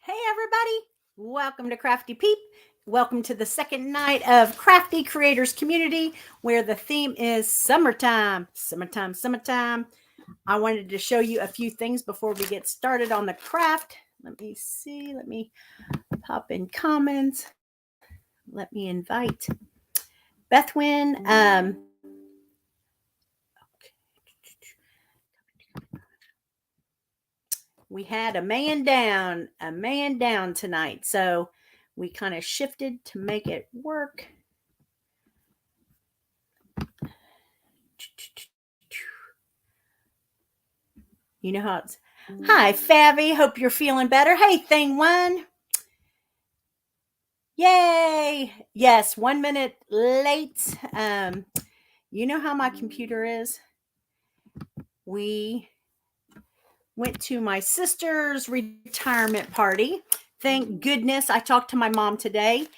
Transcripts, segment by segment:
Hey, everybody. Welcome to Crafty Peep. Welcome to the second night of Crafty Creators Community, where the theme is summertime. Summertime, summertime. I wanted to show you a few things before we get started on the craft. Let me see. Let me pop in comments. Let me invite Bethwin. We had a man down tonight. So we kind of shifted to make it work. You know how it's. Hi, Favy. Hope you're feeling better. Hey, Thing One. Yay. Yes, 1 minute late. You know how my computer is? We went to my sister's retirement party. Thank goodness I talked to my mom today.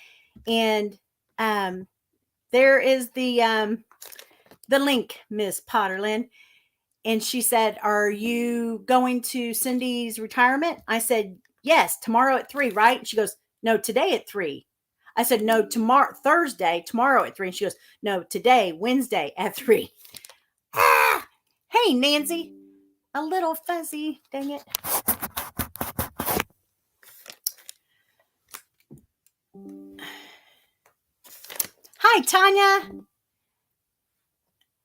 And there is the link, Miss Potterlin. And she said, "Are you going to Cindy's retirement?" I said, "Yes, tomorrow at 3, right?" And she goes, "No, today at 3. I said, "No, tomorrow, Thursday, tomorrow at 3. And she goes, "No, today, Wednesday at 3. Ah! Hey, Nancy. A little fuzzy. Dang it. Hi, Tanya.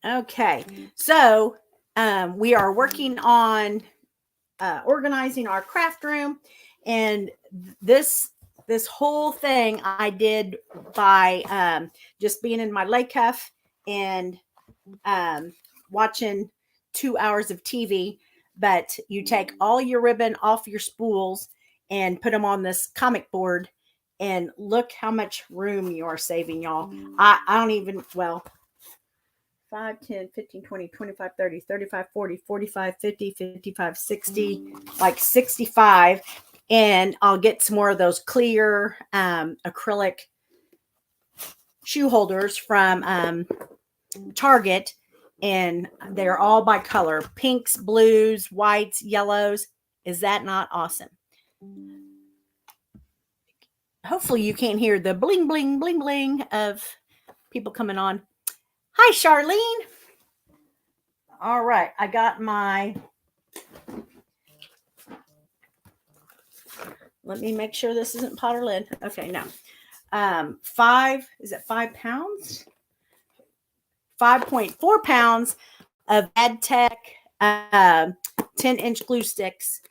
Okay. So we are working on organizing our craft room, and this whole thing I did by just being in my lake cuff and watching 2 hours of TV. But you take all your ribbon off your spools and put them on this comic board, and look how much room you are saving, y'all. I don't even, well, 5, 10, 15, 20, 25, 30, 35, 40, 45, 50, 55, 60, like 65. And I'll get some more of those clear acrylic shoe holders from Target. And they're all by color: pinks, blues, whites, yellows. Is that not awesome? Hopefully you can't hear the bling, bling, bling, bling of people coming on. Hi, Charlene. All right. I got my, let me make sure this isn't Potter lid. Okay, no. 5 pounds? 5.4 pounds of AdTech 10-inch glue sticks.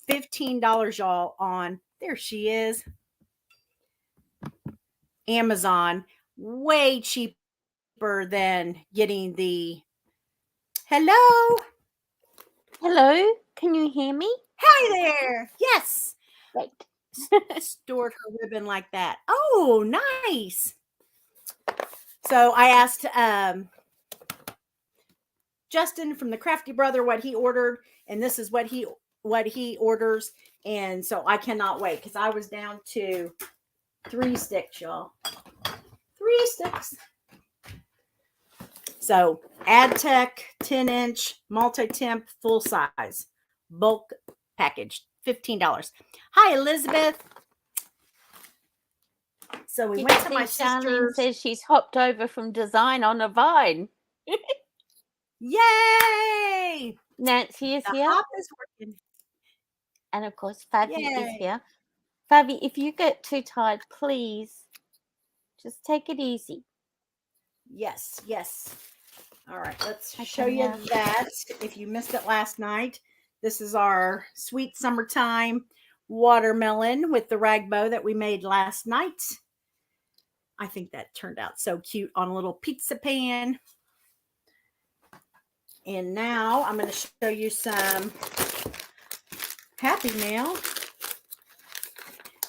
$15, y'all, on, there she is, Amazon. Way cheaper than getting the, hello? Hello, can you hear me? Hi there. Yes. Great. Stored her ribbon like that. Oh, nice. So I asked Justin from the Crafty Brother what he ordered, and this is what he orders. And so I cannot wait, because I was down to 3 sticks, y'all. 3 sticks. So AdTech 10-inch multi-temp full size bulk package, $15. Hi, Elizabeth. So we went to my Charlene sister's. says she's hopped over from design on a vine. Yay! Nancy is The here. hop is working. And of course, Fabi Yay. is here. Fabi, if you get too tired, please just take it easy. Yes, yes. All right, let's show you that. If you missed it last night, this is our sweet summertime watermelon with the rag bow that we made last night. I think that turned out so cute on a little pizza pan. And now I'm going to show you some Happy Mail,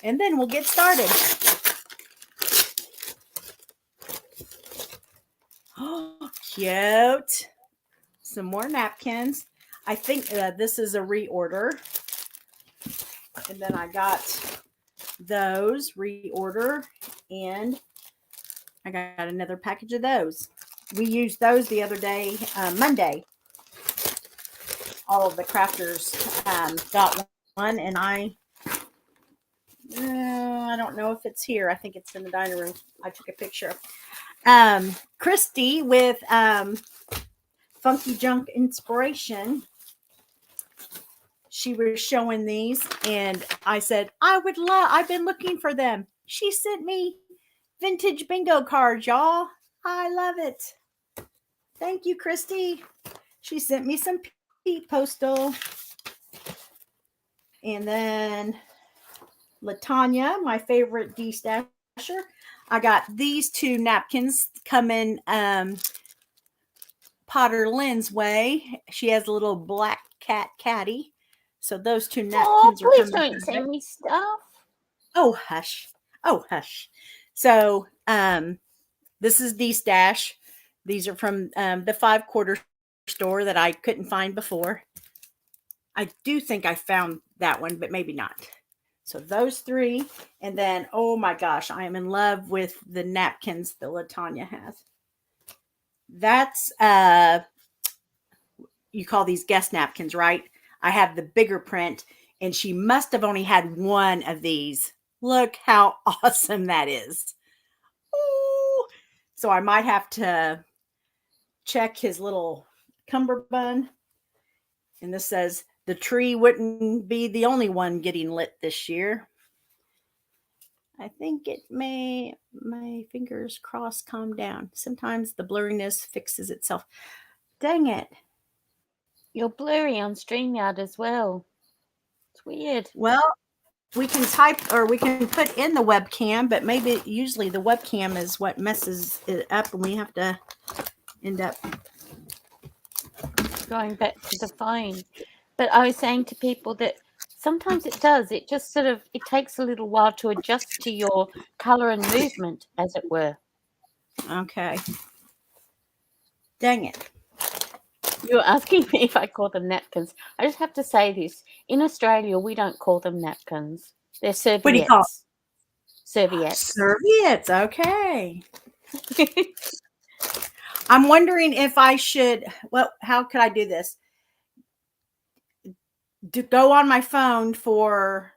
and then we'll get started. Oh, cute. Some more napkins. I think this is a reorder. And then I got those reorder, and I got another package of those. We used those the other day, Monday. All of the crafters got one, and I I don't know if it's here. I think it's in the dining room. I took a picture. Christy with Funky Junk Inspiration. She was showing these, and I said, I've been looking for them. She sent me vintage bingo cards, y'all. I love it. Thank you, Christy. She sent me some Pete Postal. And then Latanya, my favorite D-stasher. I got these two napkins coming Potter Lynn's way. She has a little black cat caddy. So those two napkins are please coming. don't send me stuff. Oh, hush. Oh, hush. So this is D-Stash. These are from the 5-quarter store that I couldn't find before. I do think I found that one, but maybe not. So those 3. And then, oh my gosh, I am in love with the napkins that Latanya has. That's, you call these guest napkins, right? I have the bigger print, and she must have only had one of these. Look how awesome that is. Ooh. So I might have to check his little cummerbund. And this says, the tree wouldn't be the only one getting lit this year. I think it may, my fingers crossed, calm down. Sometimes the blurriness fixes itself. Dang it. You're blurry on StreamYard as well. It's weird. Well, we can type, or we can put in the webcam, but maybe usually the webcam is what messes it up, and we have to end up going back to the phone. But I was saying to people that sometimes it does. It just sort of, it takes a little while to adjust to your color and movement, as it were. Okay. Dang it. You're asking me if I call them napkins. I just have to say this. In Australia, we don't call them napkins. They're serviettes. What do you call them? Serviettes. Serviettes. Okay. I'm wondering if I should, well, how could I do this? To go on my phone for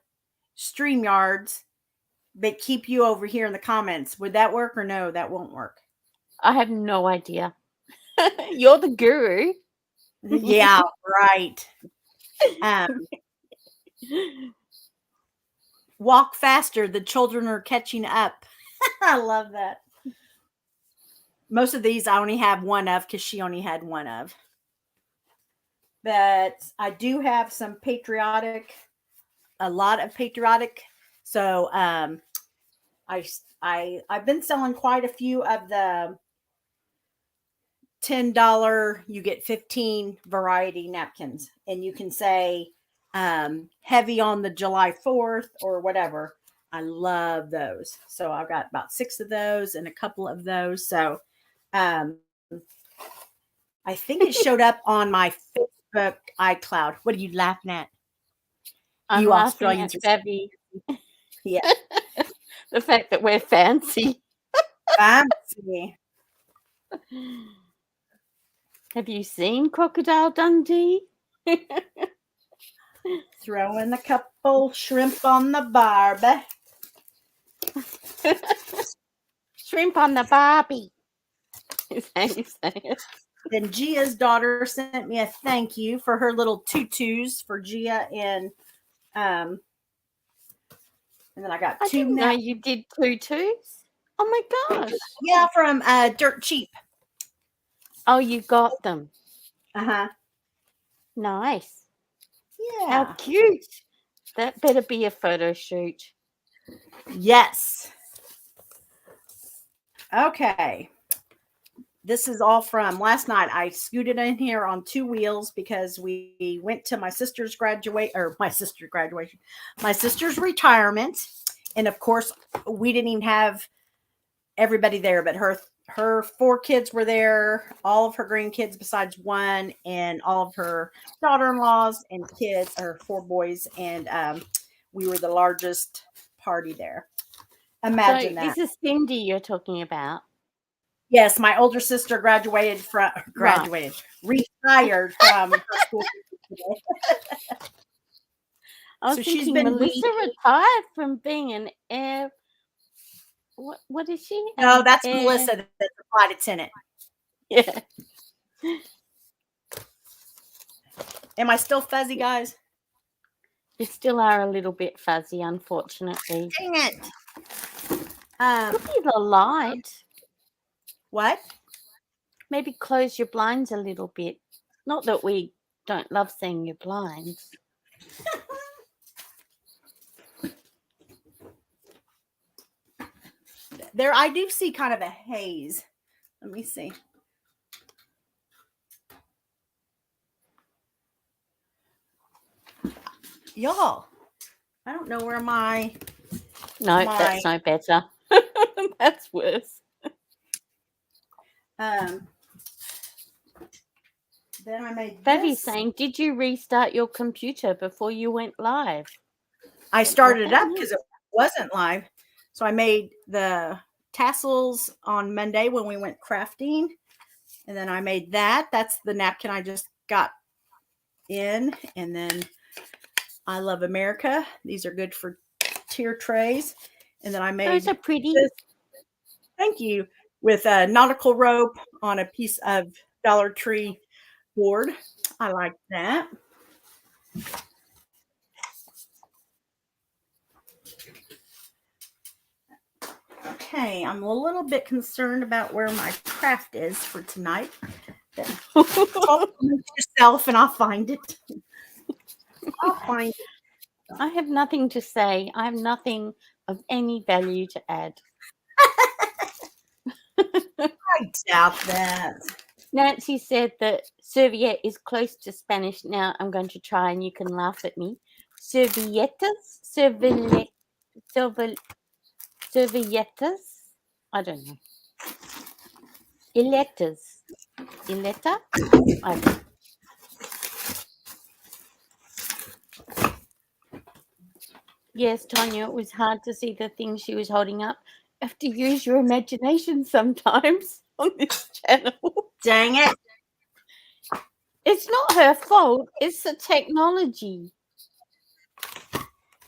StreamYards, but keep you over here in the comments. Would that work, or no, that won't work? I have no idea. You're the guru. Yeah, right. Walk faster. The children are catching up. I love that. Most of these I only have one of because she only had one of. But I do have some patriotic, a lot of patriotic. So I've been selling quite a few of the $10 you get 15 variety napkins, and you can say heavy on the July 4th or whatever. I love those. So I've got about 6 of those and a couple of those. So I think it showed up on my Facebook iCloud. What are you laughing at? I'm you laughing Australians at Savvy. Yeah. The fact that we're fancy. Fancy. Have you seen Crocodile Dundee? Throwing a couple shrimp on the barbie. Shrimp on the Barbie. Is how you say it. Then Gia's daughter sent me a thank you for her little tutus for Gia, and then I got 2 I didn't know you did tutus. Oh my gosh. Yeah, from Dirt Cheap. Oh, you got them. Uh-huh. Nice. Yeah. How cute. That better be a photo shoot. Yes. Okay. This is all from last night. I scooted in here on 2 wheels because we went to my sister's my sister's retirement. And of course, we didn't even have everybody there, but her 4 kids were there, all of her grandkids besides one, and all of her daughter-in-laws and kids, or 4 boys. And we were the largest party there. Imagine that. This is Cindy you're talking about. Yes, my older sister retired from her school today. I was So she's thinking been Melissa weeding. retired from being an air. What is she? No, An that's air. Melissa, that's the flight attendant. Yeah. Am I still fuzzy, guys? You still are a little bit fuzzy, unfortunately. Dang it. Could be the light. What? Maybe close your blinds a little bit. Not that we don't love seeing your blinds. There, I do see kind of a haze. Let me see. Y'all, I don't know where my... No, that's no better. That's worse. Then I made Fabi's this. saying, did you restart your computer before you went live? I started it up because it wasn't live. So I made the tassels on Monday when we went crafting. And then I made that. That's the napkin I just got in. And then I Love America. These are good for tier trays. And then I made Those are pretty. this, thank you, with a nautical rope on a piece of Dollar Tree board. I like that. Okay, I'm a little bit concerned about where my craft is for tonight. Talk to yourself and I'll find it. I'll find it. I have nothing to say. I have nothing of any value to add. I doubt that. Nancy said that serviette is close to Spanish. Now I'm going to try and you can laugh at me. Servilletas? Servilletas? I don't know. Iletas? Ileta? I don't know. Yes, Tanya, it was hard to see the things she was holding up. You have to use your imagination sometimes on this channel. Dang it. It's not her fault. It's the technology.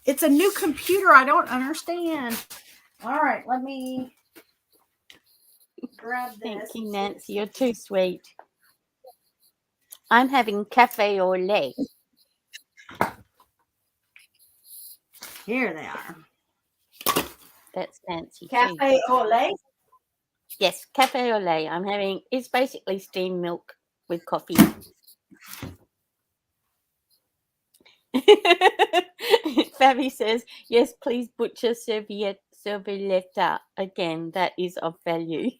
It's a new computer. I don't understand. All right, let me grab this. Thank you, Nancy. You're too sweet. I'm having cafe au lait. Here they are. That's fancy. Cafe au lait? Yes, cafe au lait. I'm having, it's basically steamed milk with coffee. Fabi says, yes, please butcher servilleta. Again, that is of value.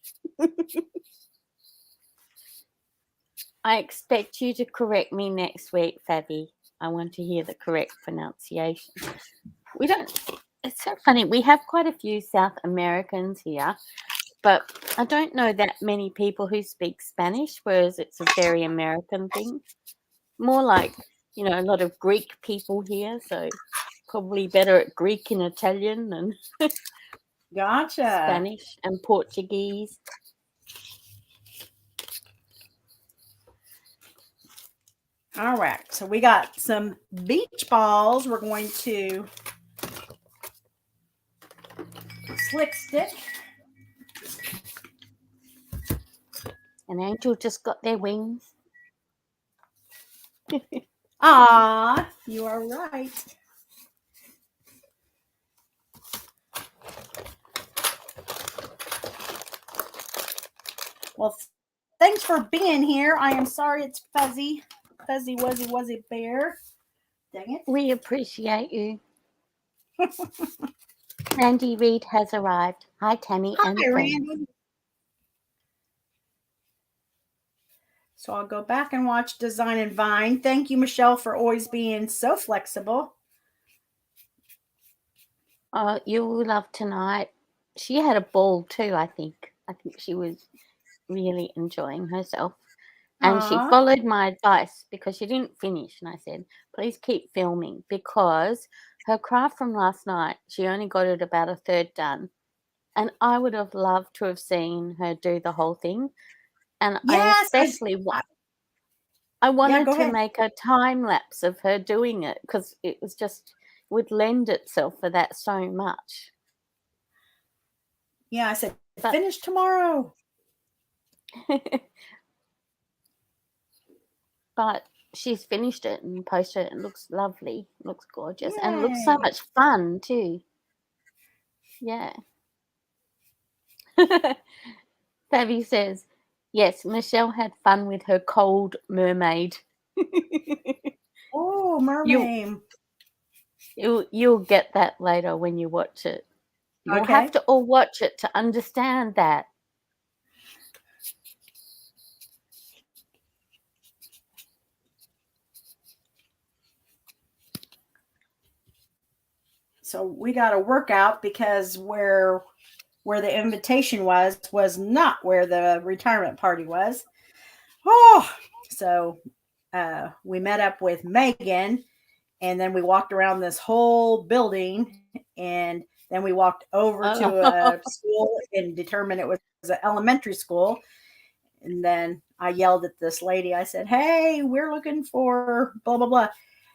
I expect you to correct me next week, Fabi. I want to hear the correct pronunciation. We don't, it's so funny. We have quite a few South Americans here, but I don't know that many people who speak Spanish, whereas it's a very American thing. More like, you know, a lot of Greek people here, so probably better at Greek and Italian than Gotcha. Spanish and Portuguese. All right, so we got some beach balls. We're going to slick stick. And Angel just got their wings. Ah, you are right. Well, thanks for being here. I am sorry it's fuzzy. Fuzzy wuzzy bear. Dang it. We appreciate you. Randy Reed has arrived. Hi, Tammy and Hi, friends. Randy. So I'll go back and watch Design and Vine. Thank you, Michelle, for always being so flexible. You will love tonight. She had a ball too, I think. I think she was really enjoying herself. And she Aw. followed my advice because she didn't finish. And I said, please keep filming, because her craft from last night, she only got it about a third done. And I would have loved to have seen her do the whole thing. And Yes, I especially I wanted go to ahead. make a time lapse of her doing it, because it was just would lend itself for that so much. Yeah, I said, But finish tomorrow. but she's finished it and posted it. It looks lovely. It looks gorgeous. And it looks so Yay. much fun too. Yeah. Fabi says, yes, Michelle had fun with her cold mermaid. Oh, mermaid. You'll get that later when you watch it. You'll Okay. have to all watch it to understand that. So we got a workout because where the invitation was not where the retirement party was. Oh, so we met up with Megan, and then we walked around this whole building, and then we walked over to a school and determined it was an elementary school. And then I yelled at this lady. I said, hey, we're looking for blah, blah, blah.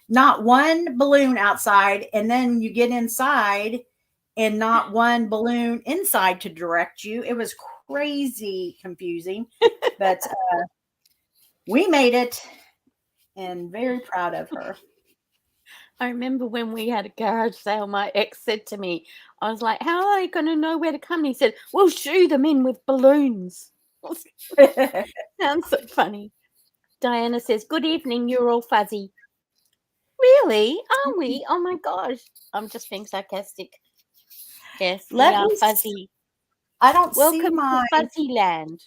Not one balloon outside. And then you get inside and not one balloon inside to direct you. It was crazy confusing, but we made it and very proud of her. I remember when we had a garage sale, my ex said to me, I was like, how are they going to know where to come? And he said, we'll shoo them in with balloons. Sounds so funny. Diana says, good evening, you're all fuzzy. Really? Are we? Oh my gosh. I'm just being sarcastic. Yes, we are fuzzy. I don't Welcome see my to Fuzzy Land.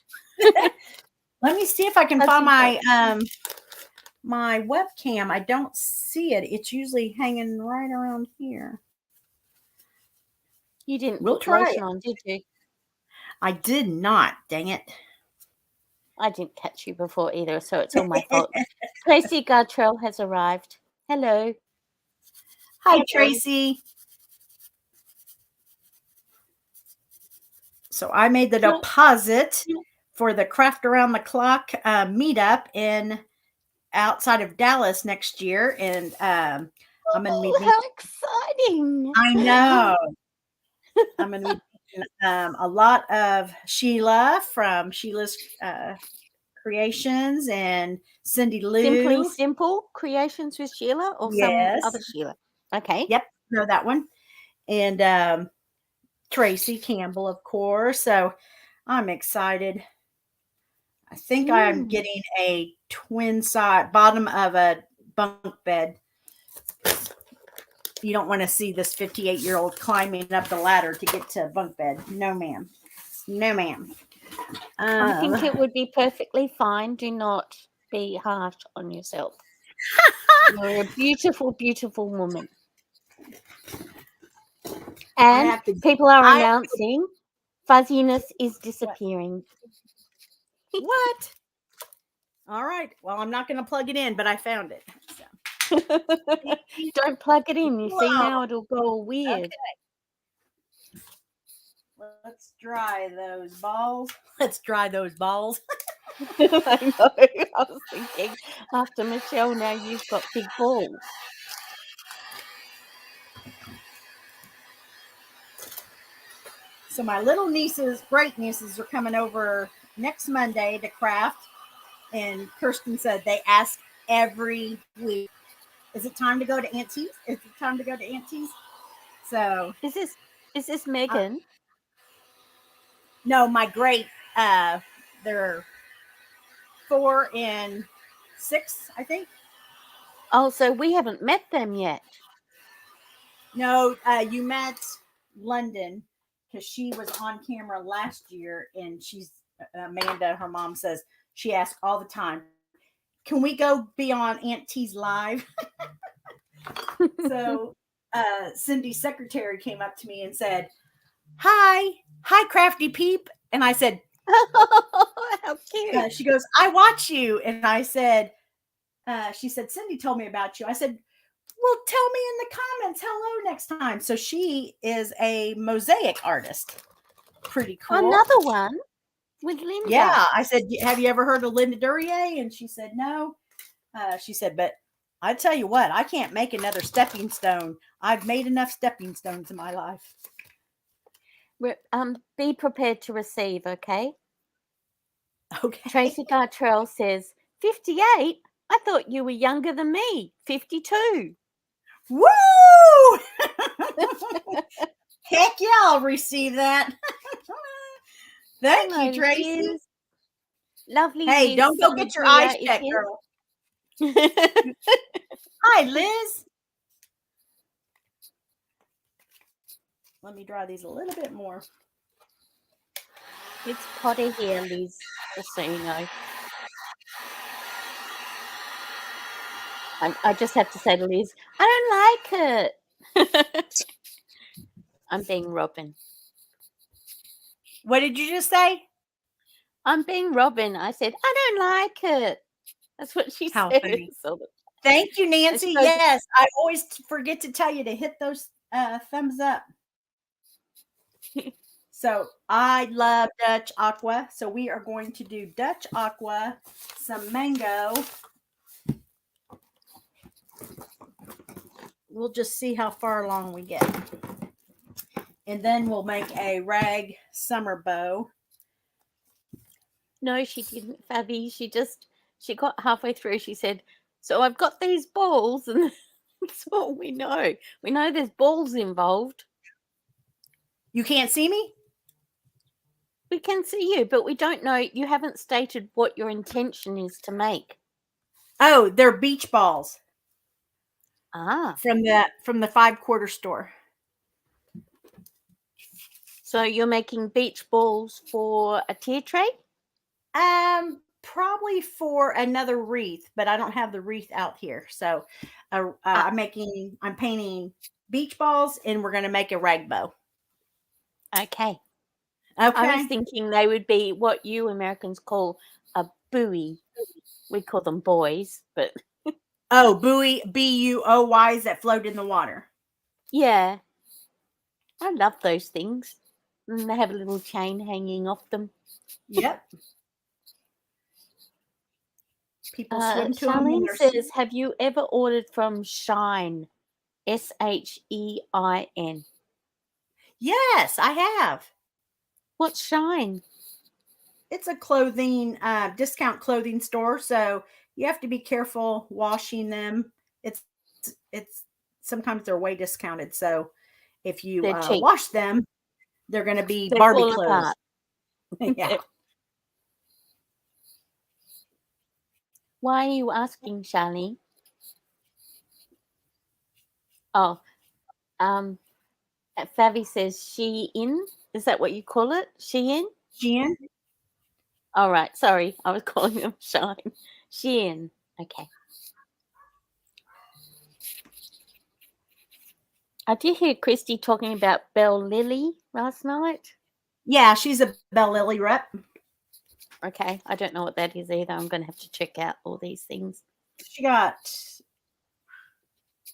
Let me see if I can find my webcam. I don't see it. It's usually hanging right around here. You didn't put lotion on, did you? I did not. Dang it. I didn't catch you before either, so it's all my fault. Tracy Gartrell has arrived. Hello. Hi, Tracy. So I made the deposit for the Craft Around the Clock meetup in outside of Dallas next year, and I'm going to be. How exciting! I know. I'm going to be meeting a lot of Sheila from Sheila's Creations and Cindy Lou. Simply Simple Creations with Sheila, or some other Sheila? Okay. Yep, know that one. And Tracy Campbell, of course. So I'm excited. I think I'm getting a twin side bottom of a bunk bed. You don't want to see this 58-year-old climbing up the ladder to get to a bunk bed. No, ma'am. No, ma'am. I think it would be perfectly fine. Do not be harsh on yourself. You're a beautiful, beautiful woman. And people are announcing fuzziness is disappearing. What? All right. Well, I'm not going to plug it in, but I found it. So. Don't plug it in. You see now it'll go all weird. Okay. Let's dry those balls. Let's dry those balls. I know. I was thinking, after Michelle, now you've got big balls. So my little nieces, great nieces, are coming over next Monday to craft. And Kirsten said they ask every week, is it time to go to Auntie's? Is it time to go to Auntie's? So is this Megan? No, my great they're 4 and 6, I think. Oh, so we haven't met them yet. No, you met London because she was on camera last year, and she's Amanda, her mom says she asks all the time, can we go be on Aunt T's live? So Cindy's secretary came up to me and said, hi crafty peep. And I said, how cute. She goes, I watch you. And I said, she said, Cindy told me about you. I said, well, tell me in the comments hello next time. So she is a mosaic artist. Pretty cool. Another one with Linda. Yeah. I said, have you ever heard of Linda Duryea? And she said, no. She said, but I tell you what, I can't make another stepping stone. I've made enough stepping stones in my life. Be prepared to receive, okay? Okay. Tracy Gartrell says, 58? I thought you were younger than me. 52. Woo! Heck yeah, I'll receive that. Thank Hello, you, Tracy. Liz. Lovely Hey, Liz don't go get your Sangria eyes is checked, here. girl. Hi, Liz. Let me dry these a little bit more. It's Potter here, Liz, just so you know. I just have to say to Liz, I don't like it. I'm being Robin. What did you just say? I'm being Robin. I said, I don't like it. That's what she How said. funny. So Thank you, Nancy. so- Yes, I always forget to tell you to hit those thumbs up. So I love Dutch Aqua. So we are going to do Dutch Aqua, some mango. We'll just see how far along we get. And then we'll make a rag summer bow. No, she didn't, Fabi. She got halfway through. She said, so I've got these balls, and that's all we know. We know there's balls involved. You can't see me? We can see you, but we don't know. You haven't stated what your intention is to make. Oh, they're beach balls. Ah. From the 5-quarter store. So you're making beach balls for a tier tray? Probably for another wreath, but I don't have the wreath out here. So I'm painting beach balls, and we're going to make a rag bow. Okay. Okay. I was thinking they would be what you Americans call a buoy. We call them buoys, but Oh, buoy, buoys that float in the water. yeah. I love those things. And they have a little chain hanging off them. Yep. People swim to them. Charlene says, have you ever ordered from Shine? SHEIN. Yes, I have. What's Shine? It's a clothing discount clothing store, so you have to be careful washing them. It's sometimes they're way discounted, so if you wash them, they're going to be Barbie clothes. Yeah. Why are you asking, Charlene? Oh, Favi says Shein. Is that what you call it? Shein? Shein. All right. Sorry, I was calling them Shine. Shein. Okay. I did hear Christy talking about Belle Lily last night. Yeah, she's a Belle Lily rep. Okay, I don't know what that is either. I'm going to have to check out all these things. She got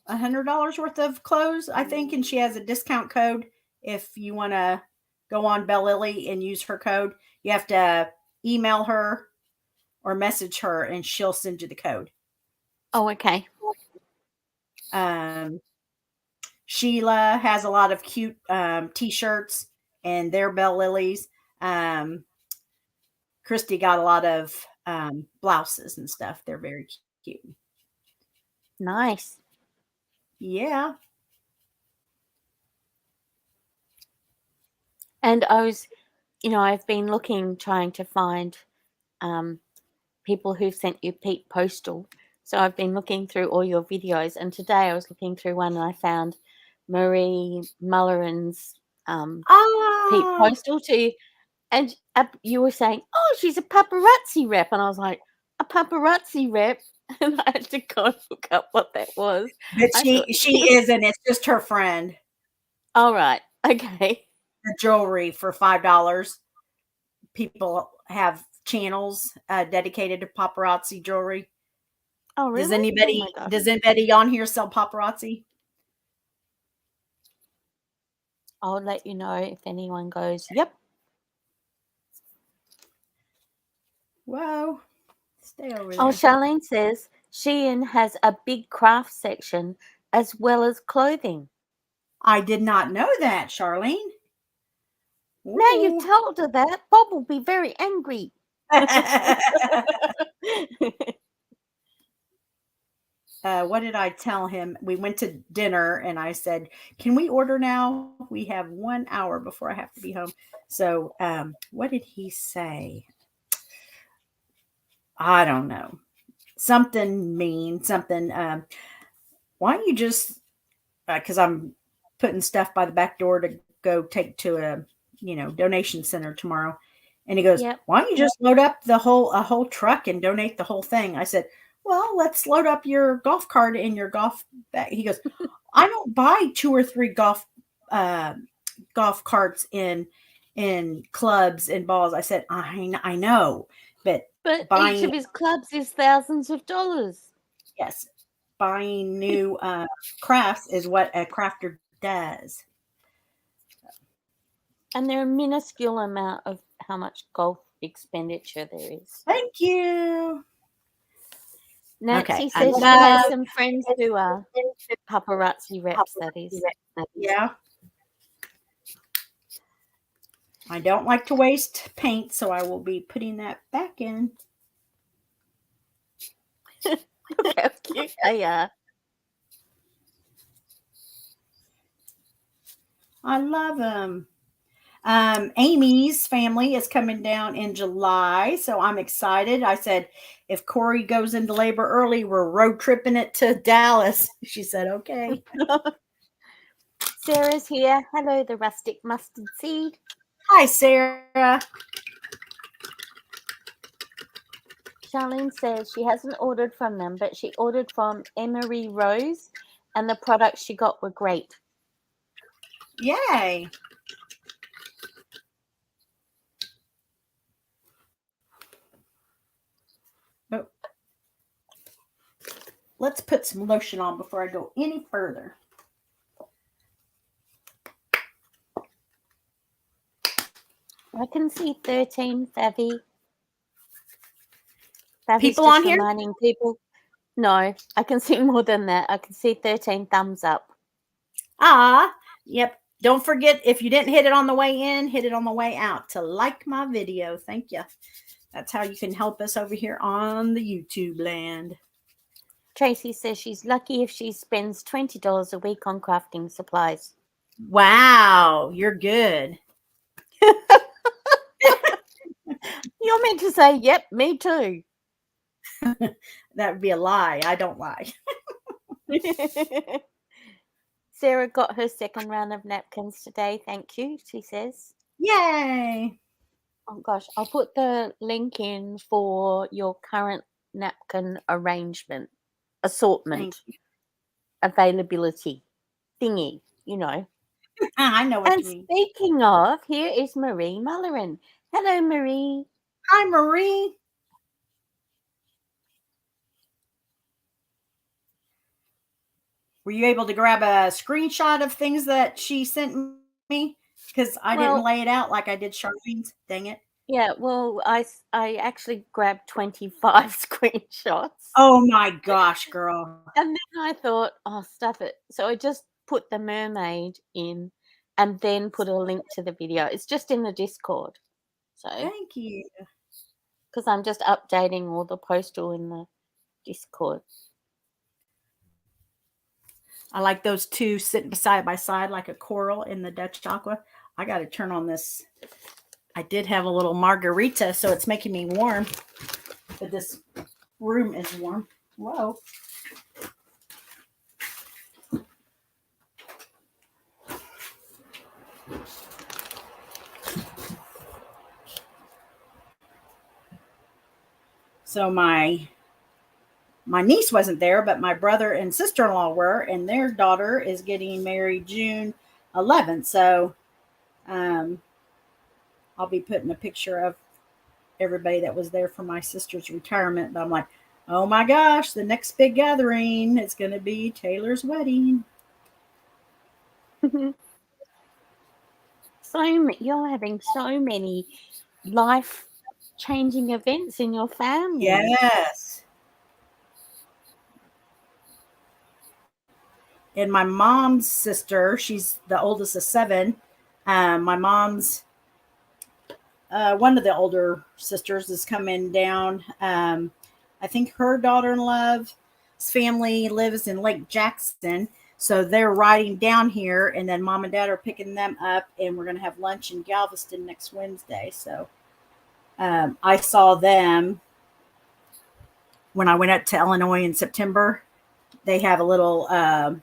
$100 worth of clothes, I think, and she has a discount code. If you want to go on Belle Lily and use her code, you have to email her or message her, and she'll send you the code. Oh, okay. Sheila has a lot of cute t-shirts, and they're Belle Lilies. Christy got a lot of blouses and stuff. They're very cute. Nice. Yeah. And I was, I've been trying to find people who've sent you Pete Postal. So I've been looking through all your videos, and today I was looking through one and I found Marie Mulleran's Pete Postal too. And you were saying, oh, she's a paparazzi rep. And I was like, a paparazzi rep? And I had to go look up what that was. But she isn't. It's just her friend. All right. Okay. The jewelry for $5. People have channels dedicated to paparazzi jewelry. Oh, really? Does anybody on here sell paparazzi? I'll let you know if anyone goes, yep. Whoa. Stay over there. Oh, Charlene says, Shein has a big craft section as well as clothing. I did not know that, Charlene. Now you've Ooh. told her that, Bob will be very angry. What did I tell him? We went to dinner and I said, "Can we order now? We have 1 hour before I have to be home." So, what did he say? I don't know. Something mean, something. Why don't you just? Because I'm putting stuff by the back door to go take to a donation center tomorrow. And he goes, Yep. "Why don't you just load up a whole truck and donate the whole thing?" I said, "Well, let's load up your golf cart in your golf bag." He goes, "I don't buy 2 or 3 golf carts in clubs and balls." I said, I know, but But each buying, of his clubs is thousands of dollars. yes, buying new crafts is what a crafter does. And they're a minuscule amount of how much golf expenditure there is. Thank you. Nancy Okay, says she has some friends who are paparazzi reps, that is. Yeah. I don't like to waste paint, so I will be putting that back in. How cute they are. I love them. Amy's family is coming down in July, so I'm excited. I said, if Corey goes into labor early, we're road tripping it to Dallas. She said, okay. Sarah's here. Hello, the rustic mustard seed. Hi, Sarah. Charlene says she hasn't ordered from them, but she ordered from Emery Rose, and the products she got were great. Yay. Oh. Let's put some lotion on before I go any further. I can see 13, Favy. Favy's People just on here? reminding people. No, I can see more than that. I can see 13 thumbs up. Yep. Don't forget, if you didn't hit it on the way in, hit it on the way out to like my video. Thank you. That's how you can help us over here on the YouTube land. Tracy says she's lucky if she spends $20 a week on crafting supplies. Wow, you're good. You're meant to say, yep, me too. That would be a lie. I don't lie. Sarah got her second round of napkins today. Thank you, she says. Yay. Oh gosh, I'll put the link in for your current napkin arrangement, assortment, availability thingy, you know. I know what And you mean. speaking of, here is Marie Mullerin. Hello, Marie. Hi, Marie. Were you able to grab a screenshot of things that she sent me? Because I didn't lay it out like I did Charlene's. Dang it. Yeah, well, I actually grabbed 25 screenshots. Oh my gosh, girl. And then I thought, oh, stuff it. So I just put the mermaid in and then put a link to the video. It's just in the Discord. So, Thank you. because I'm just updating all the postal in the Discord. I like those two sitting side by side like a coral in the Dutch aqua. I got to turn on this. I did have a little margarita, so it's making me warm. But this room is warm. Whoa. So my niece wasn't there, but my brother and sister-in-law were, and their daughter is getting married June 11th. So I'll be putting a picture of everybody that was there for my sister's retirement. But I'm like, oh my gosh, the next big gathering is going to be Taylor's wedding. You're having so many life-changing events in your family. Yes. And my mom's sister, she's the oldest of seven. My mom's one of the older sisters is coming down. I think her daughter-in-law's family lives in Lake Jackson. So they're riding down here, and then mom and dad are picking them up, and we're going to have lunch in Galveston next Wednesday. So I saw them when I went up to Illinois in September. They have a little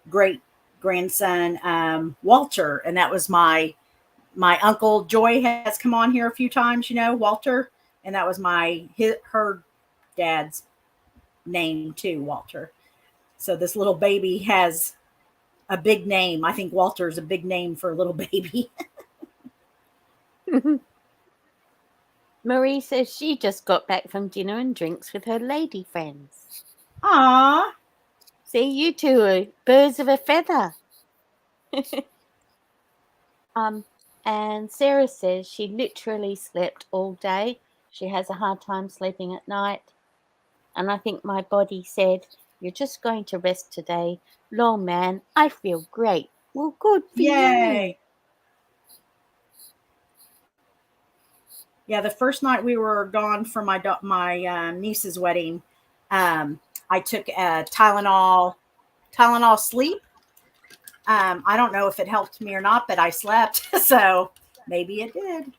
great grandson, Walter, and that was my uncle Joy has come on here a few times, Walter, and that was her dad's name too, Walter. So this little baby has a big name. I think Walter's a big name for a little baby. Marie says she just got back from dinner and drinks with her lady friends. Aww. See, you two are birds of a feather. And Sarah says she literally slept all day. She has a hard time sleeping at night. And I think my body said, "You're just going to rest today. Lol, man, I feel great." Well, good for Yay. you. Yeah, the first night we were gone for my niece's wedding, I took a Tylenol sleep. I don't know if it helped me or not, but I slept, so maybe it did.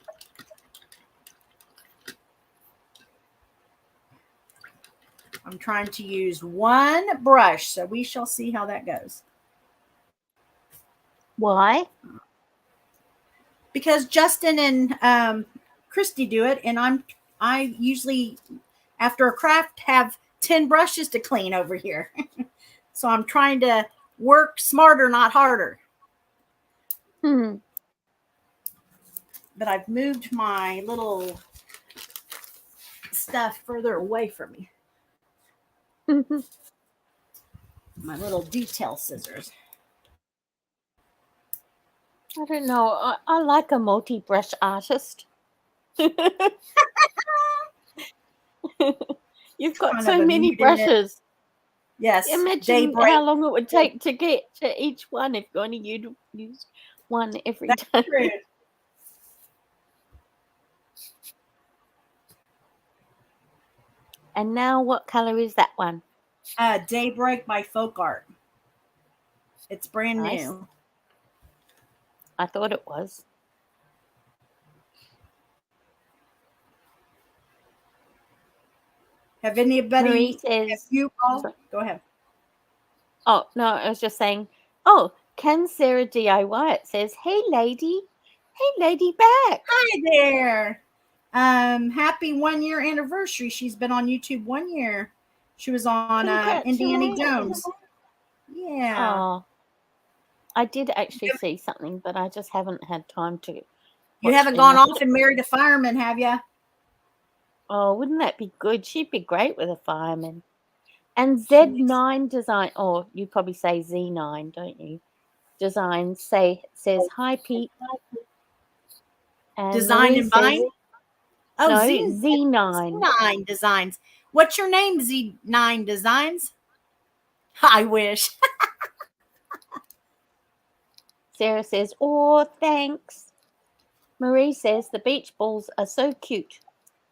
I'm trying to use one brush, so we shall see how that goes. Why? Because Justin and Christy do it, and I usually, after a craft, have 10 brushes to clean over here. So I'm trying to work smarter, not harder. But I've moved my little stuff further away from me. My little detail scissors. I don't know. I like a multi-brush artist. You've got so many brushes. Yes. Imagine how long it would take to get to each one if you only use one every time. True. And now what color is that one? Daybreak by Folk Art. It's brand new. I thought it was. Have anybody? Marie says, go ahead. Oh, no, I was just saying, can Sarah DIY? It says, "Hey, lady. Hey, lady back." Hi there. Happy 1 year anniversary. She's been on YouTube 1 year. She was on Indiana Jones. Yeah. Oh, I did actually see something, but I just haven't had time to. You haven't gone off and married a fireman, have you? Oh, wouldn't that be good? She'd be great with a fireman. And Z9 Design, or you probably say Z9, don't you? Design says, "Hi, Pete." And Design and Vine? Oh, no, Z9. Z9 Designs. What's your name, Z9 Designs? I wish. Sarah says, "Oh, thanks." Marie says, "The beach balls are so cute."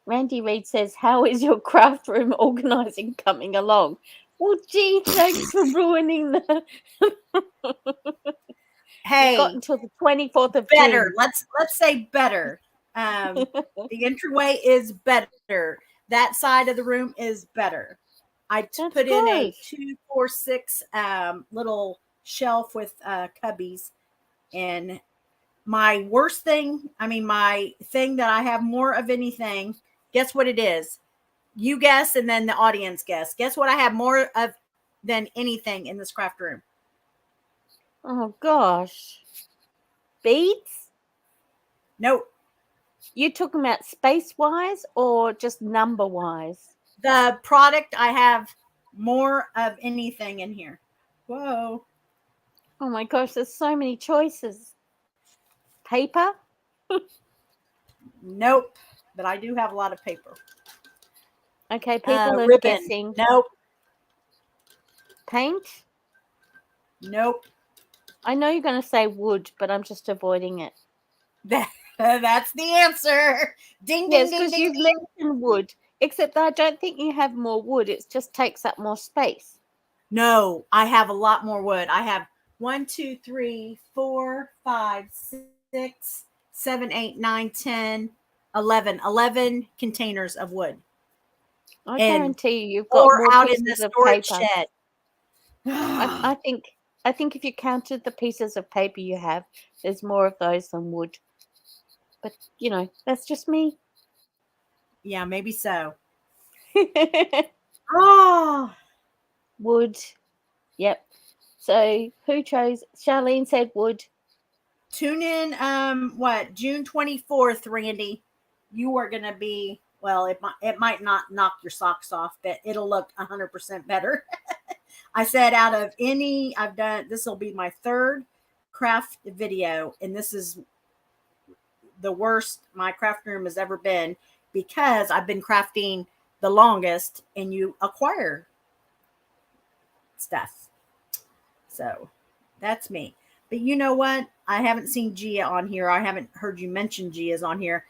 Randy Reed says, "How is your craft room organizing coming along?" Well, gee, thanks for ruining the... Hey. We've got until the 24th of better. June. Let's say better. The entryway is better. That side of the room is better. I put in a 2-4-6 little shelf with cubbies. And my worst thing, my thing that I have more of anything, guess what it is? You guess, and then the audience guess. Guess what I have more of than anything in this craft room? Oh, gosh. Beads? Nope. You talking about space-wise or just number-wise? The product, I have more of anything in here. Whoa. Oh, my gosh, there's so many choices. Paper? Nope. But I do have a lot of paper. Okay, people are ribbon. guessing. Nope. Paint? Nope. I know you're going to say wood, but I'm just avoiding it. That's the answer. Ding, Yes, ding, ding, because ding, you've ding. mentioned wood, except that I don't think you have more wood. It just takes up more space. No, I have a lot more wood. I have 1, 2, 3, 4, 5, 6, 7, 8, 9, 10, 11. 11 containers of wood. I And guarantee you've got 4 more out in the pieces of storage paper. shed. I think if you counted the pieces of paper you have, there's more of those than wood. But that's just me. Yeah, maybe so. Oh, Wood. Yep. So who chose? Charlene said wood. tune in June 24th, Randy. You are going to be, well, it might not knock your socks off, but it'll look 100% better. I said out of any I've done, this will be my third craft video, and this is the worst my craft room has ever been because I've been crafting the longest and you acquire stuff. So that's me. But you know what? I haven't seen Gia on here. I haven't heard you mention Gia's on here.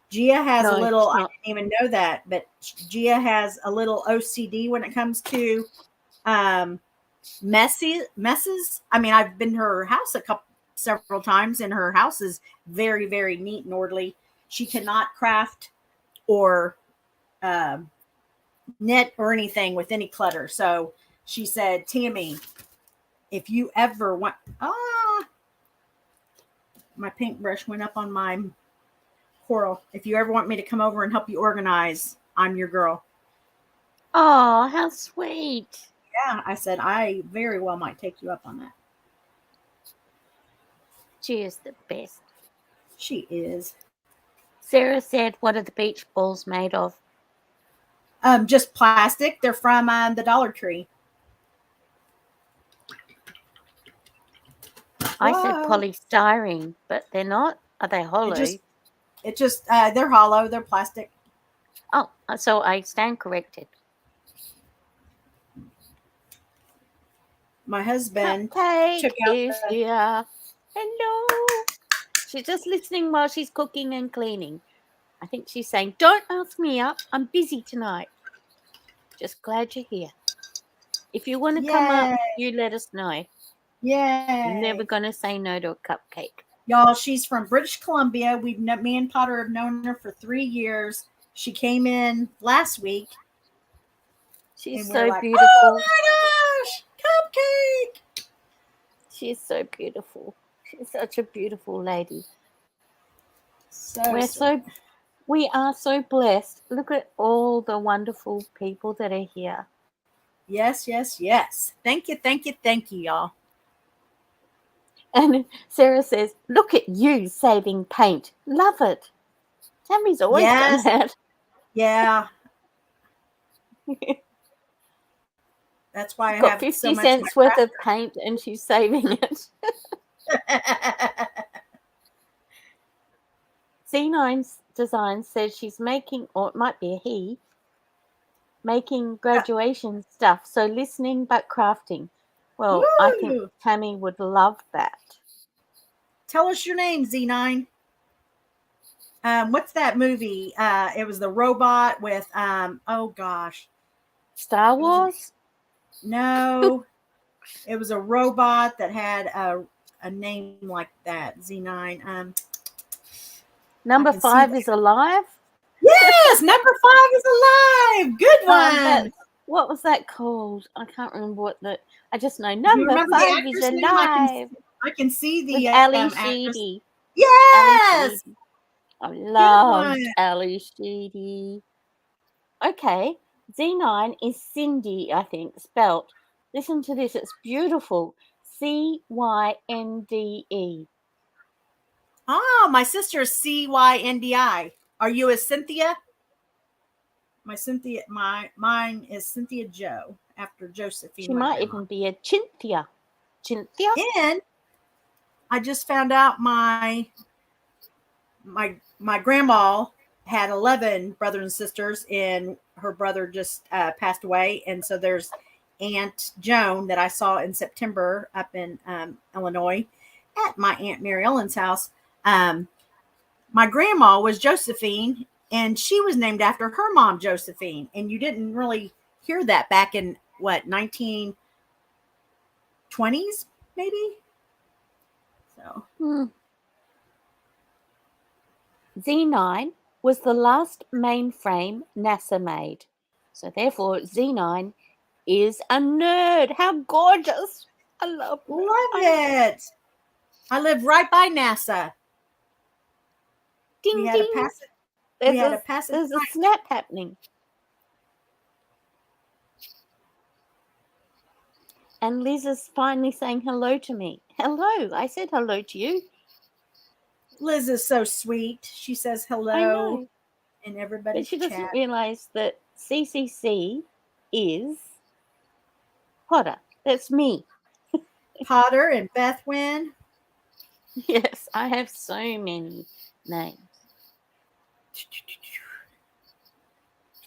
Gia has No, a little, it's I not. didn't even know that, but Gia has a little OCD when it comes to messes. I mean, I've been to her house several times, and her house is very, very neat and orderly. She cannot craft or knit or anything with any clutter. So she said, Tammy, if you ever want, my paintbrush went up on my coral. If you ever want me to come over and help you organize, I'm your girl. Oh, how sweet. Yeah, I said, I very well might take you up on that. She is the best. She is. Sarah said, what are the beach balls made of? Just plastic. They're from the Dollar Tree. I said polystyrene, but they're not. Are they hollow? It just they're hollow. They're plastic. Oh, so I stand corrected. My husband Cupcake took out is here. Hello. She's just listening while she's cooking and cleaning. I think she's saying, don't ask me up. I'm busy tonight. Just glad you're here. If you want to come up, you let us know. Yay. Never going to say no to a cupcake. Y'all, she's from British Columbia. Me and Potter have known her for 3 years. She came in last week. She's so beautiful. Oh my gosh, cupcake. She's so beautiful. She's such a beautiful lady. We are so blessed. Look at all the wonderful people that are here. Yes, yes, yes. Thank you, thank you, thank you, y'all. And Sarah says, look at you saving paint. Love it. Tammy's always done that. Yeah. That's why I got have 50 so much cents worth of paint and she's saving it. C9 Design says she's making, or it might be a he, making graduation stuff. So listening but crafting. Well, woo! I think Tammy would love that. Tell us your name, Z9. What's that movie? It was the robot with oh gosh. Star Wars? No. It was a robot that had a name like that. Z9. Number 5 is alive? Yes, number 5 is alive. Good one. What was that called? I can't remember I just know number 5 is alive. I can see the with Ali Sheedy. Yes. I loved Ali Sheedy. Okay. Z9 is Cindy, I think, spelt. Listen to this. It's beautiful. CYNDE. Oh, my sister is CYNDI. Are you a Cynthia? Mine is Cynthia Joe after Josephine. She might even be a Cynthia. Cynthia? And I just found out my grandma had 11 brothers and sisters, and her brother just passed away, and so there's Aunt Joan that I saw in September up in Illinois at my Aunt Mary Ellen's house. My grandma was Josephine, and she was named after her mom, Josephine. And you didn't really hear that back in what, 1920s, maybe? So. Z9 was the last mainframe NASA made. So therefore, Z9 is a nerd. How gorgeous. I love it. I live right by NASA. Ding, we had ding. a passive. There's a snap happening. And Liz is finally saying hello to me. Hello. I said hello to you. Liz is so sweet. She says hello. I know. And everybody. But she doesn't realize that CCC is Potter. That's me. Potter and Bethwyn. Yes, I have so many names.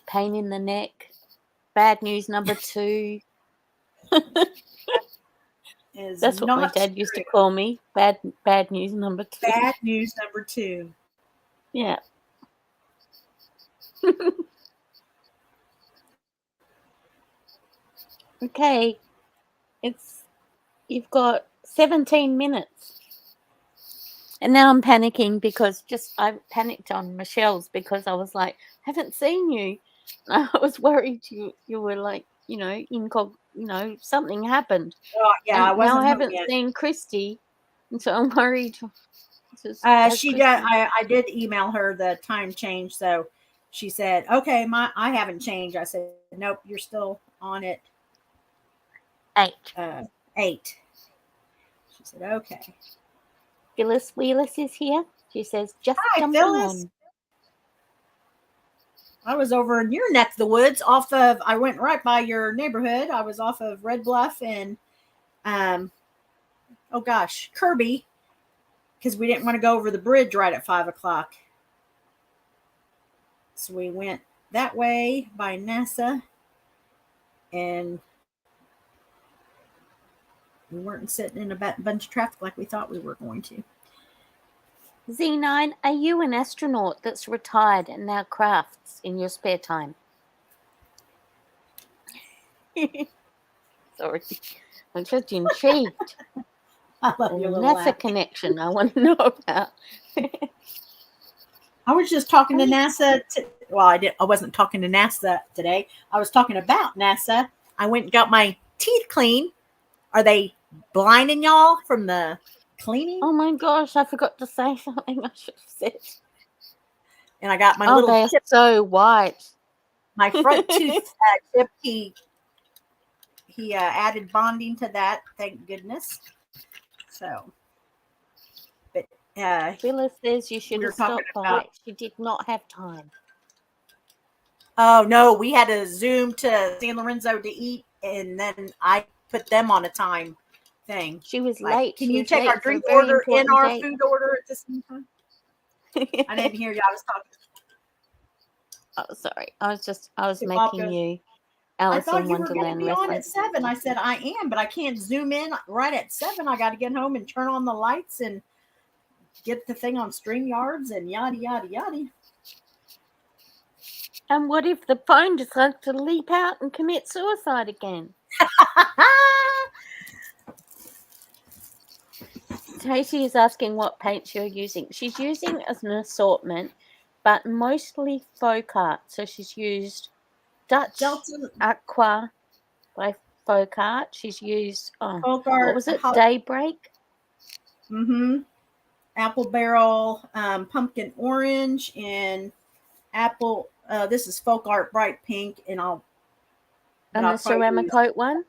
Pain in the neck. Bad news number 2. That's what my dad used to call me. Bad news number 2. Bad news number 2. Yeah. Okay. You've got 17 minutes. And now I'm panicking because I panicked on Michelle's because I was like, I haven't seen you. I was worried you were like, something happened. Oh, yeah, and now I haven't seen Christy, and so I'm worried. I did email her the time change, so she said, "Okay, I haven't changed." I said, "Nope, you're still on it." 8. 8. She said, "Okay." Phyllis Wheelis is here. She says, "Just Hi, jumping Phyllis. on." I was over in your neck of the woods I went right by your neighborhood. I was off of Red Bluff and, Kirby, because we didn't want to go over the bridge right at 5:00. So we went that way by NASA, and we weren't sitting in a bunch of traffic like we thought we were going to. Z9, are you an astronaut that's retired and now crafts in your spare time? Sorry, I'm just intrigued. I love your little NASA laugh. connection I want to know about. I was just talking to NASA. I wasn't talking to NASA today. I was talking about NASA. I went and got my teeth cleaned. Are they blinding y'all from the cleaning? Oh my gosh, I forgot to say something I should have said. And I got my little they're so white. My front tooth chip. He added bonding to that. Thank goodness. So, but Phyllis says you should have stopped by. She did not have time. Oh no, we had to Zoom to San Lorenzo to eat, and then I put them on a time thing. She was late. Can you take our drink order and our food order at the same time? I didn't hear you. I was talking. Oh, sorry. I was making you Alice in Wonderland reference. I thought you were going to be on at 7. I said I am, but I can't zoom in right at 7. I got to get home and turn on the lights and get the thing on StreamYards and yada yada yada. And what if the phone decides to leap out and commit suicide again? Stacey is asking what paints you're using. She's using as an assortment, but mostly folk art. So she's used Dutch Aqua by folk art. She's used folk art. What was it? Daybreak. Mm-hmm. Apple barrel, pumpkin orange, and apple. This is folk art bright pink, and the ceramic coat one.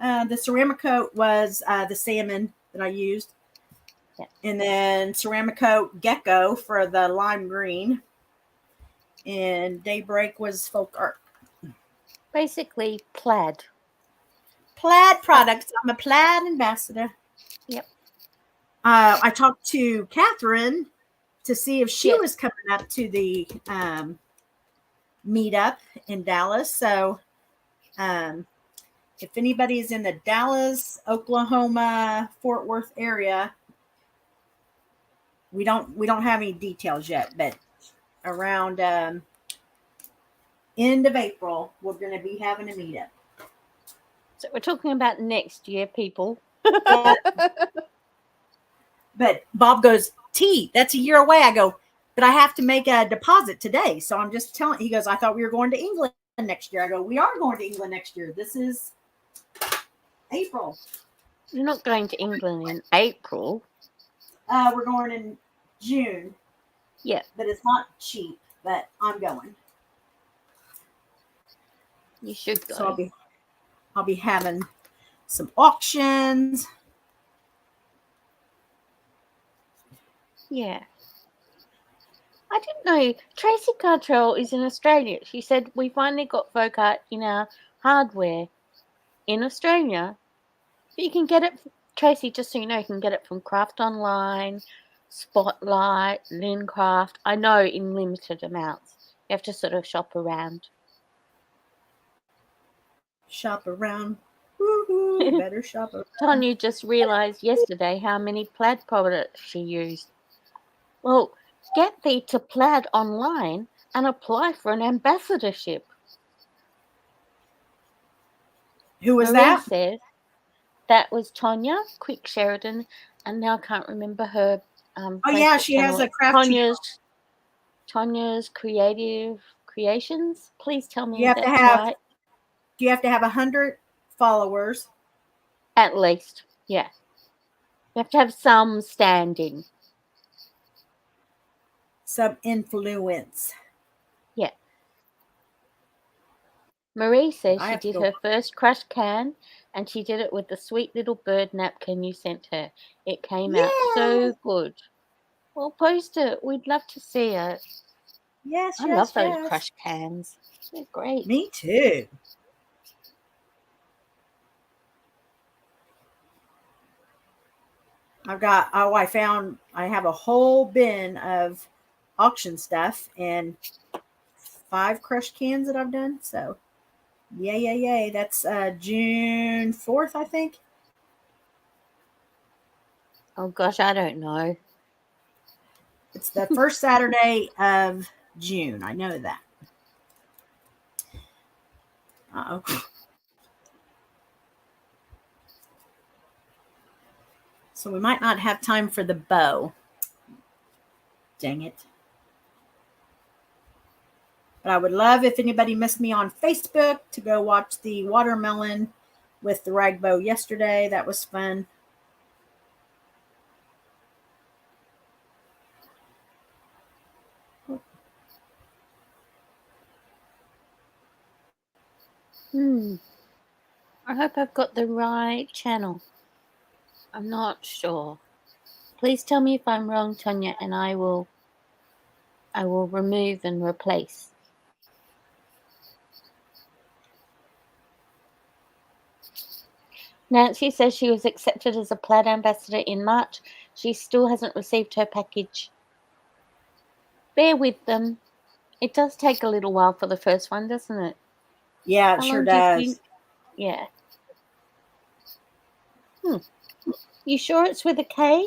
The ceramic coat was the salmon that I used. Yeah. And then ceramic coat gecko for the lime green. And daybreak was folk art. Basically plaid. Plaid products. I'm a plaid ambassador. Yep. I talked to Catherine to see if she was coming up to the meetup in Dallas. So if anybody is in the Dallas, Oklahoma, Fort Worth area, we don't have any details yet, but around end of April, we're going to be having a meetup. So we're talking about next year, people. But Bob goes, T, that's a year away. I go, but I have to make a deposit today. So I'm just telling. He goes, I thought we were going to England next year. I go, we are going to England next year. This is April. You're not going to England in April. We're going in June. Yeah. But it's not cheap, but I'm going. You should go. So I'll be having some auctions. Yeah. I didn't know Tracy Gartrell is in Australia. She said we finally got folk art in our hardware in Australia. But you can get it, Tracy, just so you know, you can get it from Craft Online, Spotlight, Lincraft. I know in limited amounts. You have to sort of shop around. Shop around. Woohoo, better shop around. Tonya just realised yesterday how many plaid products she used. Well, get thee to Plaid Online and apply for an ambassadorship. Who was Marie that? says that was Tonya Quick Sheridan, and now I can't remember her. Oh yeah, she has a crafty. Tonya's Creative Creations. Please tell me You have that's to have. right. Do you have to have 100 followers? At least, yeah. You have to have some standing. Some influence. Yeah. Marie says she did her first crush can, and she did it with the sweet little bird napkin you sent her. It came out so good. Well, post it. We'd love to see it. Yes, I love those crush cans. They're great. Me too. I have a whole bin of auction stuff and 5 crush cans that I've done. So, yay. That's June 4th, I think. Oh, gosh, I don't know. It's the first Saturday of June. I know that. Uh-oh. So we might not have time for the bow. Dang it. But I would love if anybody missed me on Facebook to go watch the watermelon with the rag bow yesterday. That was fun. I hope I've got the right channel. I'm not sure. Please tell me if I'm wrong, Tonya, and I will remove and replace. Nancy says she was accepted as a plaid ambassador in March. She still hasn't received her package. Bear with them. It does take a little while for the first one, doesn't it? Yeah, it sure does. Yeah. You sure it's with a K?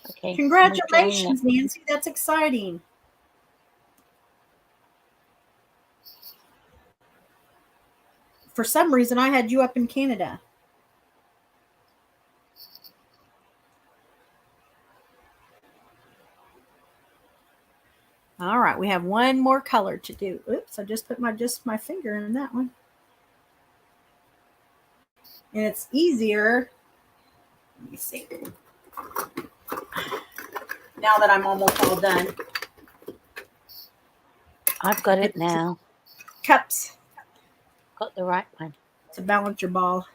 Okay. Congratulations, Nancy. That's exciting. For some reason, I had you up in Canada. All right, we have one more color to do. Oops, I just put my finger in that one. And it's easier. Let me see. Now that I'm almost all done. I've got it now. Cups. Got the right one. To balance your ball.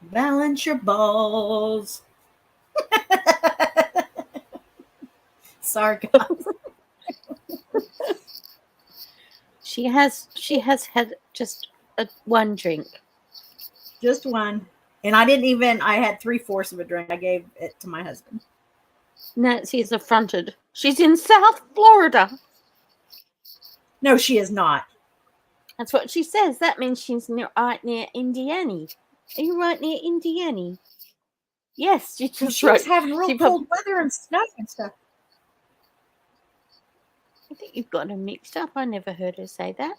Balance your balls. Sorry, guys. She has had just one drink. Just one. And I had 3/4 of a drink. I gave it to my husband. Nancy is affronted. She's in South Florida. No, she is not. That's what she says. That means she's right near Indiana. Are you right near Indiana? Yes, she just She was having real she cold weather and snow and stuff. I think you've got her mixed up. I never heard her say that.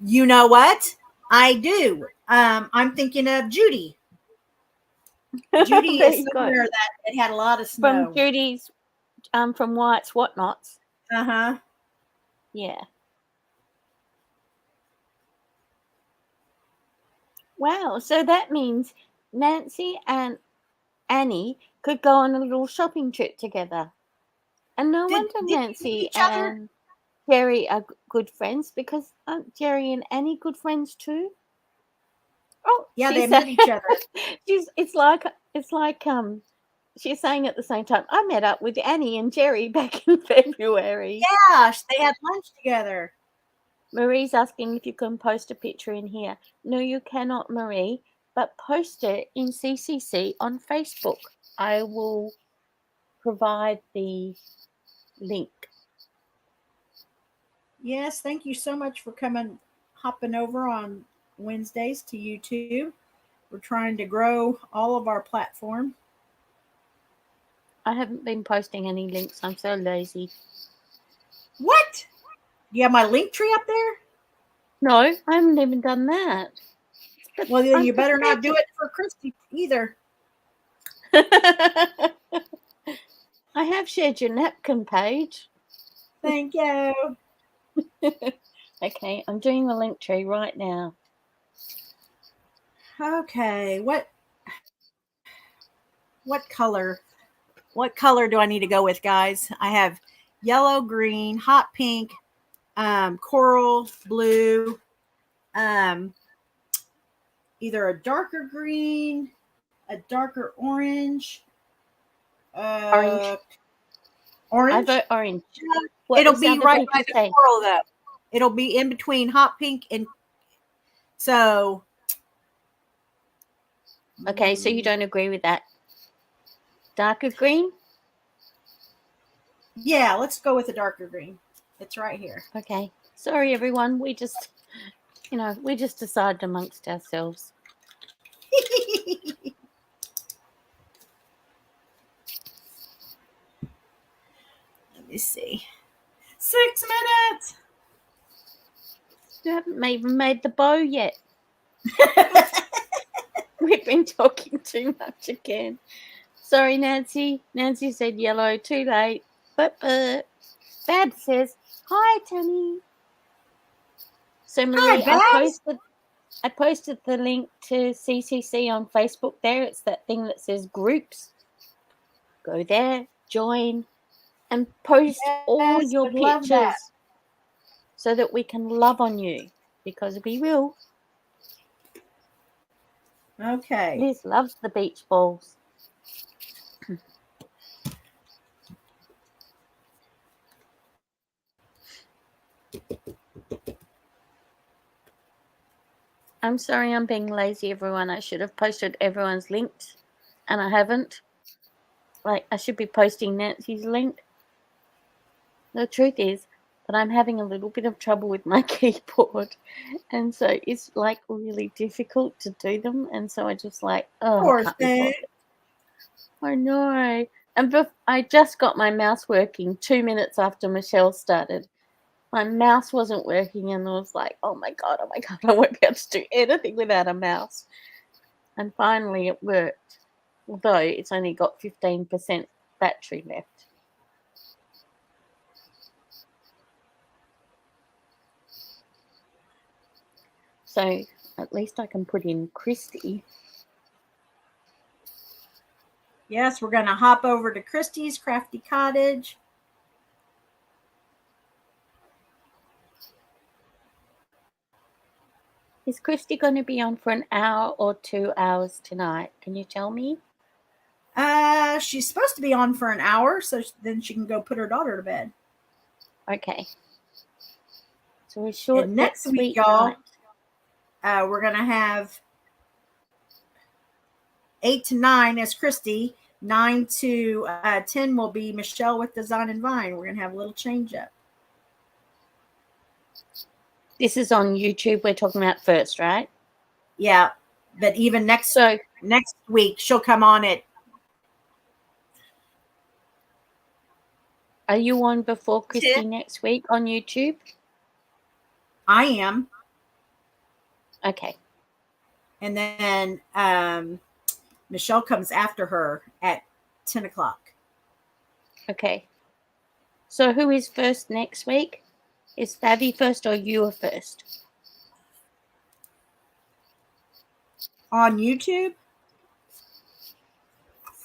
You know what? I do. I'm thinking of Judy. Judy There is you go. somewhere that it had a lot of snow. From Judy's, from White's Whatnots. Uh-huh. Yeah. Wow. So that means Nancy and Annie could go on a little shopping trip together. And no wonder Did you Nancy meet each other? and Jerry are good friends, because aren't Jerry and Annie good friends too? Oh, Yeah, she they said- met each other. It's like she's saying at the same time, I met up with Annie and Jerry back in February. Yeah, they had lunch together. Marie's asking if you can post a picture in here. No, you cannot, Marie, but post it in CCC on Facebook. I will provide the link. Yes, thank you so much for hopping over on Wednesdays to YouTube. We're trying to grow all of our platform. I haven't been posting any links. I'm so lazy. What? Do you have my link tree up there? No, I haven't even done that. Well, then you better not do it for Christy either. I have shared your napkin page. Thank you. Okay, I'm doing the link tree right now. Okay, what color? What color do I need to go with, guys? I have yellow, green, hot pink, coral, blue, either a darker green, a darker orange. Orange. Orange. I vote orange. It'll be right by the coral, though. It'll be in between hot pink and so. Okay, so you don't agree with that? Darker green? Yeah, let's go with the darker green. It's right here. Okay. Sorry, everyone. We just decided amongst ourselves. Let me see. 6 minutes. You haven't even made the bow yet. We've been talking too much again. Sorry, Nancy. Nancy said yellow. Too late. But Bab says, hi, Tammy. So, Marie, I posted the link to CCC on Facebook there. It's that thing that says groups. Go there, join, and post all your pictures so that we can love on you, because we will. Okay. Liz loves the beach balls. I'm sorry I'm being lazy, everyone. I should have posted everyone's links, and I haven't. Like, I should be posting Nancy's link. The truth is that I'm having a little bit of trouble with my keyboard, and so it's like really difficult to do them, and so I just like, Poor thing. I know. And I just got my mouse working 2 minutes after Michelle started. My mouse wasn't working, and I was like, oh my god, I won't be able to do anything without a mouse. And finally it worked, although it's only got 15% battery left. So at least I can put in Christy. Yes, we're going to hop over to Christy's Crafty Cottage. Is Christy going to be on for an hour or 2 hours tonight? Can you tell me? She's supposed to be on for an hour, so then she can go put her daughter to bed. Okay. So we're short and next week, y'all, night. We're going to have 8 to 9 is Christy. 9 to 10 will be Michelle with Design and Vine. We're going to have a little change up. This is on YouTube we're talking about first, right? Yeah, but even next week, she'll come on at... Are you on before Christy next week on YouTube? I am. Okay. And then Michelle comes after her at 10 o'clock. Okay. So who is first next week? Is Fabi first or you are first? On YouTube?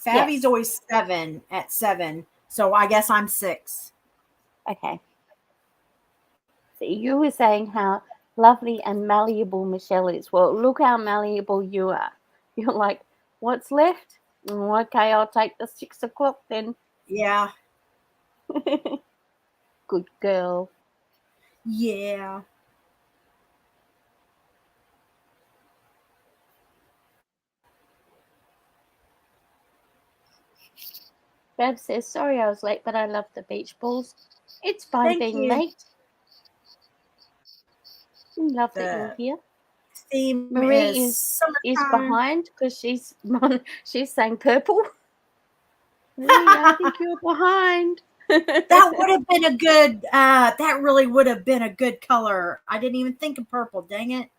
Fabi's Yes. always 7 at 7. So I guess I'm 6. Okay. So you were saying how lovely and malleable Michelle is. Well, look how malleable you are. You're like, what's left? Okay, I'll take the 6 o'clock then. Yeah. Good girl. Yeah. Bab says, sorry I was late, but I love the beach balls. It's fine Thank being you. late. We love that you're here. Marie is behind because she's saying purple. Marie, I think you're behind. That would have been a good, that really would have been a good color. I didn't even think of purple. Dang it.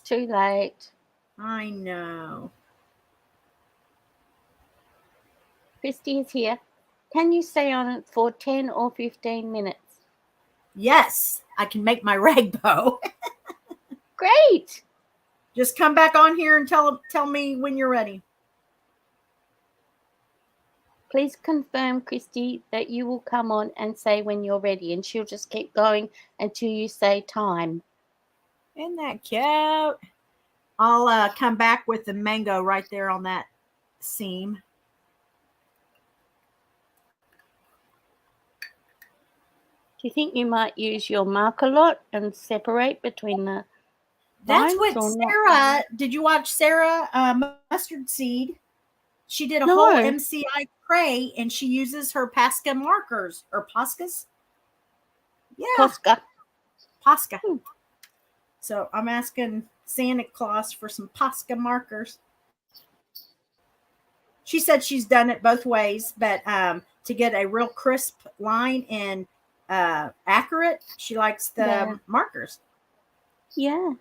Too late. I know. Christy is here. Can you stay on it for 10 or 15 minutes? Yes, I can make my rag bow. Great. Just come back on here and tell me when you're ready. Please confirm, Christy, that you will come on and say when you're ready, and she'll just keep going until you say time. Isn't that cute? I'll come back with the mango right there on that seam. Do you think you might use your marker lot and separate between the That's lines what or Sarah, not? did you watch Sarah Mustard Seed? She did a No. whole MCI tray and she uses her Posca markers or Poscas. Yeah. Posca. So I'm asking Santa Claus for some Posca markers. She said she's done it both ways, but to get a real crisp line and accurate, she likes the markers. Yeah.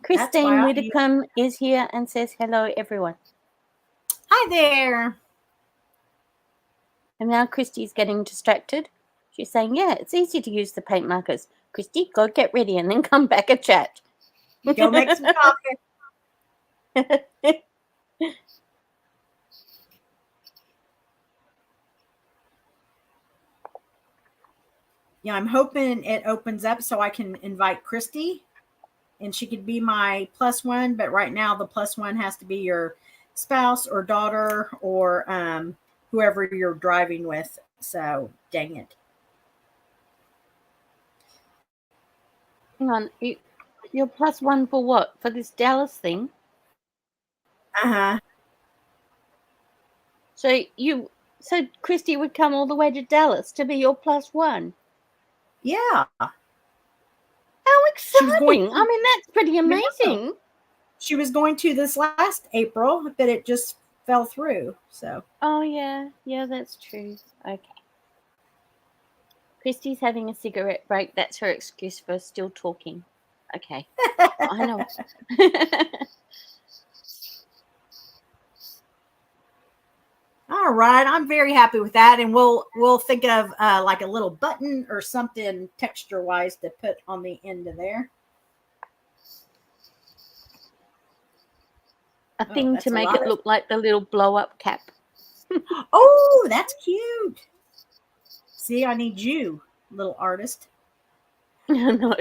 Christine Widdicombe is here and says hello, everyone. Hi there. And now Christy's getting distracted. She's saying, yeah, it's easy to use the paint markers. Christy, go get ready and then come back and chat. Go make some coffee. Yeah, I'm hoping it opens up so I can invite Christy and she could be my +1. But right now the +1 has to be your spouse or daughter or whoever you're driving with. So dang it. Hang on. You're +1 for what? For this Dallas thing? Uh-huh. So Christy would come all the way to Dallas to be your +1. Yeah. How exciting. I mean, that's pretty amazing. Yeah. She was going to this last April, but it just fell through. So. Oh, yeah. Yeah, that's true. Okay. Christy's having a cigarette break. That's her excuse for still talking. Okay. I know. All right, I'm very happy with that, and we'll think of like a little button or something texture-wise to put on the end of there. A thing to make it look like the little blow-up cap. Oh, that's cute. See, I need you, little artist. No.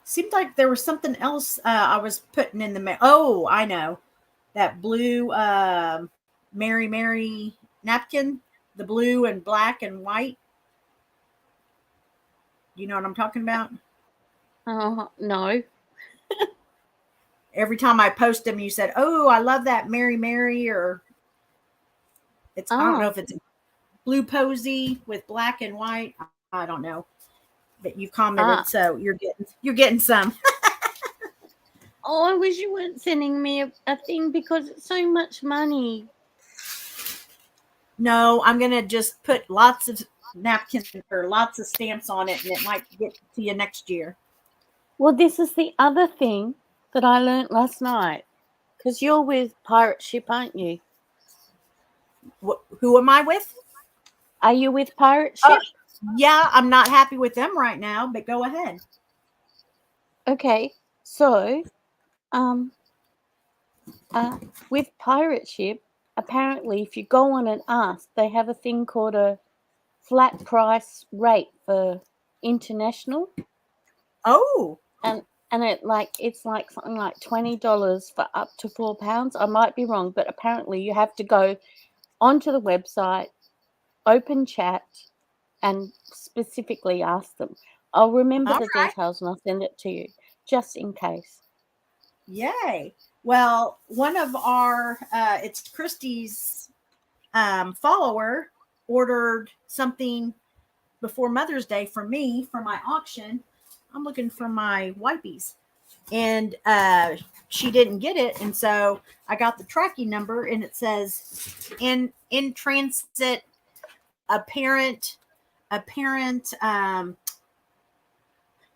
Seemed like there was something else I was putting in the oh, I know. That blue Mary Mary napkin, the blue and black and white. You know what I'm talking about? No. Every time I post them, you said, "Oh, I love that Mary Mary," or I don't know Oh. if it's blue posy with black and white. I don't know, but you commented, so you're getting some. Oh, I wish you weren't sending me a thing because it's so much money. No, I'm gonna just put lots of napkins or lots of stamps on it, and it might get to you next year. Well, this is the other thing that I learnt last night. Because you're with Pirate Ship, aren't you? Who am I with? Are you with Pirate Ship? Yeah, I'm not happy with them right now, but go ahead. Okay, so with Pirate Ship, apparently, if you go on and ask, they have a thing called a flat price rate for international, Oh, and it's like something like $20 for up to £4. I might be wrong, but apparently you have to go onto the website, open chat, and specifically ask them. I'll remember all the right. details and I'll send it to you just in case. Yay. Well, one of our, it's Christy's follower ordered something before Mother's Day from me for my auction. I'm looking for my wipies. And she didn't get it. And so I got the tracking number, and it says in transit, apparent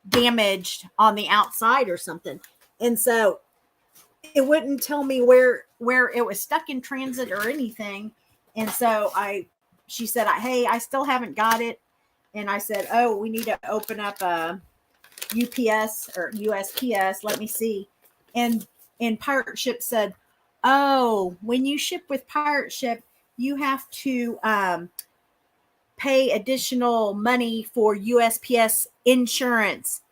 damaged on the outside or something. And so it wouldn't tell me where it was stuck in transit or anything. And so she said, "Hey, I still haven't got it." And I said, "Oh, we need to open up a UPS or USPS. Let me see." And Pirate Ship said, "Oh, when you ship with Pirate Ship, you have to pay additional money for USPS insurance.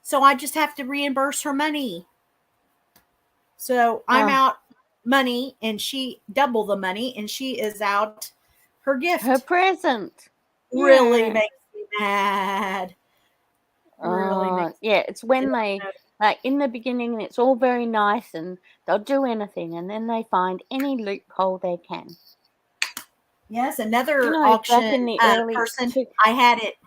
So I just have to reimburse her money." So I'm out money, and she double the money, and she is out her gift. Her present. Really Yeah. makes me mad. Really makes yeah, it's when they like in the beginning it's all very nice and they'll do anything and then they find any loophole they can. Yes, another You know, auction back in the early person, I had it.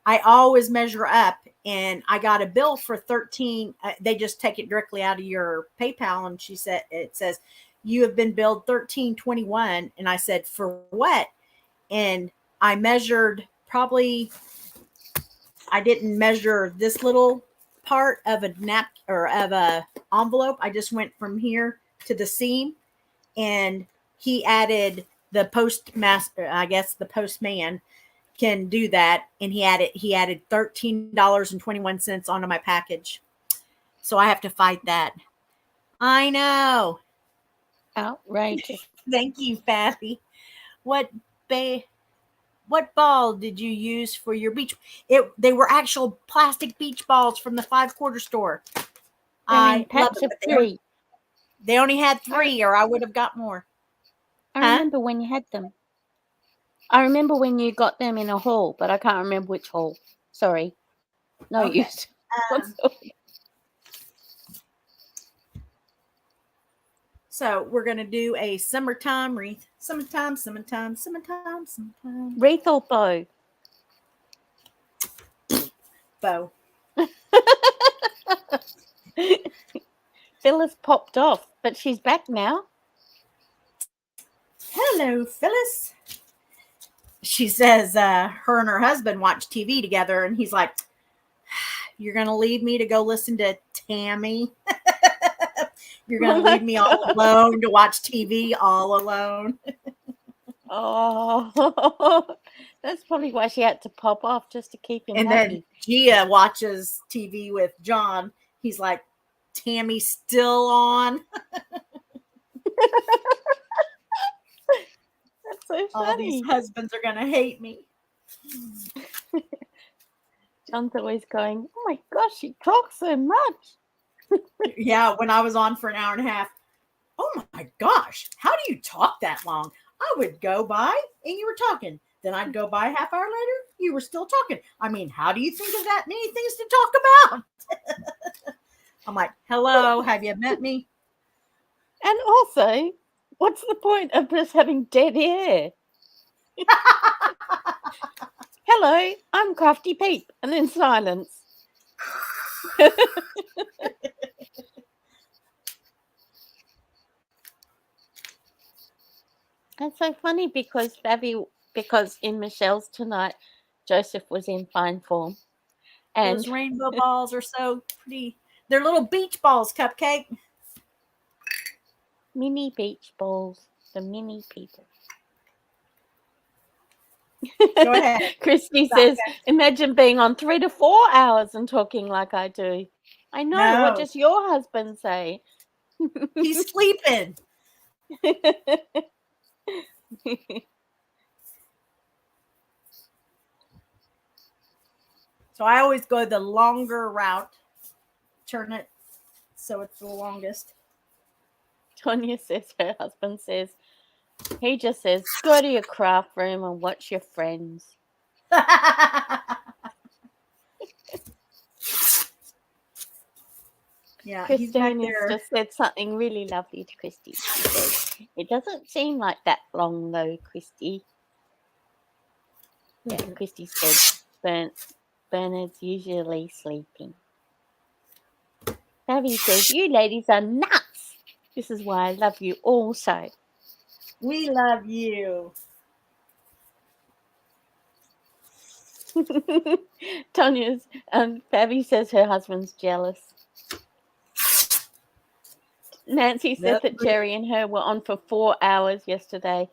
I always measure up, and I got a bill for 13. They just take it directly out of your PayPal, and she said it says you have been billed 13.21, and I said, for what? And I measured probably. I didn't measure this little part of a or of a envelope. I just went from here to the seam, and he added the postmaster. I guess the postman can do that, and he added $13.21 onto my package. So I have to fight that. I know. outrageous. Thank you, Fatty. What what ball did you use for your beach? They were actual plastic beach balls from the 5 quarter store. I love packs it. of 3. They only had 3, or I would have got more. I remember when you had them. I remember when you got them in a hall, but I can't remember which hall. Sorry. No Okay. use. So we're going to do a summertime wreath. Summertime, summertime, summertime, summertime. Wreath or bow? Bow. Phyllis popped off, but she's back now. Hello, Phyllis. She says her and her husband watch TV together, and he's like, "You're going to leave me to go listen to Tammy? You're going to leave me all alone to watch TV all alone?" Oh, that's probably why she had to pop off, just to keep him and happy. Then Gia watches TV with John. He's like, "Tammy's still on." That's so funny. All these husbands are going to hate me. John's always going, "Oh my gosh, she talks so much." Yeah, when I was on for an hour and a half, "Oh my gosh, how do you talk that long? I would go by and you were talking. Then I'd go by a half hour later. You were still talking. I mean, how do you think of that many things to talk about? I'm like, hello, have you met me? And also, what's the point of just having dead air? Hello, I'm Crafty Peep, and then silence. It's so funny because in Michelle's tonight, Joseph was in fine form. And those rainbow balls are so pretty. They're little beach balls, Cupcake. Mini beach balls, the mini people. Go ahead. Christy says, imagine being on 3 to 4 hours and talking like I do. I know. No. What does your husband say? He's sleeping. So I always go the longer route. Turn it so it's the longest. Tonya says her husband says, he just says, go to your craft room and watch your friends. Yeah, Christine has just said something really lovely to Christy. She says, it doesn't seem like that long though, Christy. Yeah, Christy said, Bernard's usually sleeping. Abby says, you ladies are nuts. This is why I love you also. We love you. Tanya's Fabby says her husband's jealous. Nancy said that Jerry and her were on for 4 hours yesterday.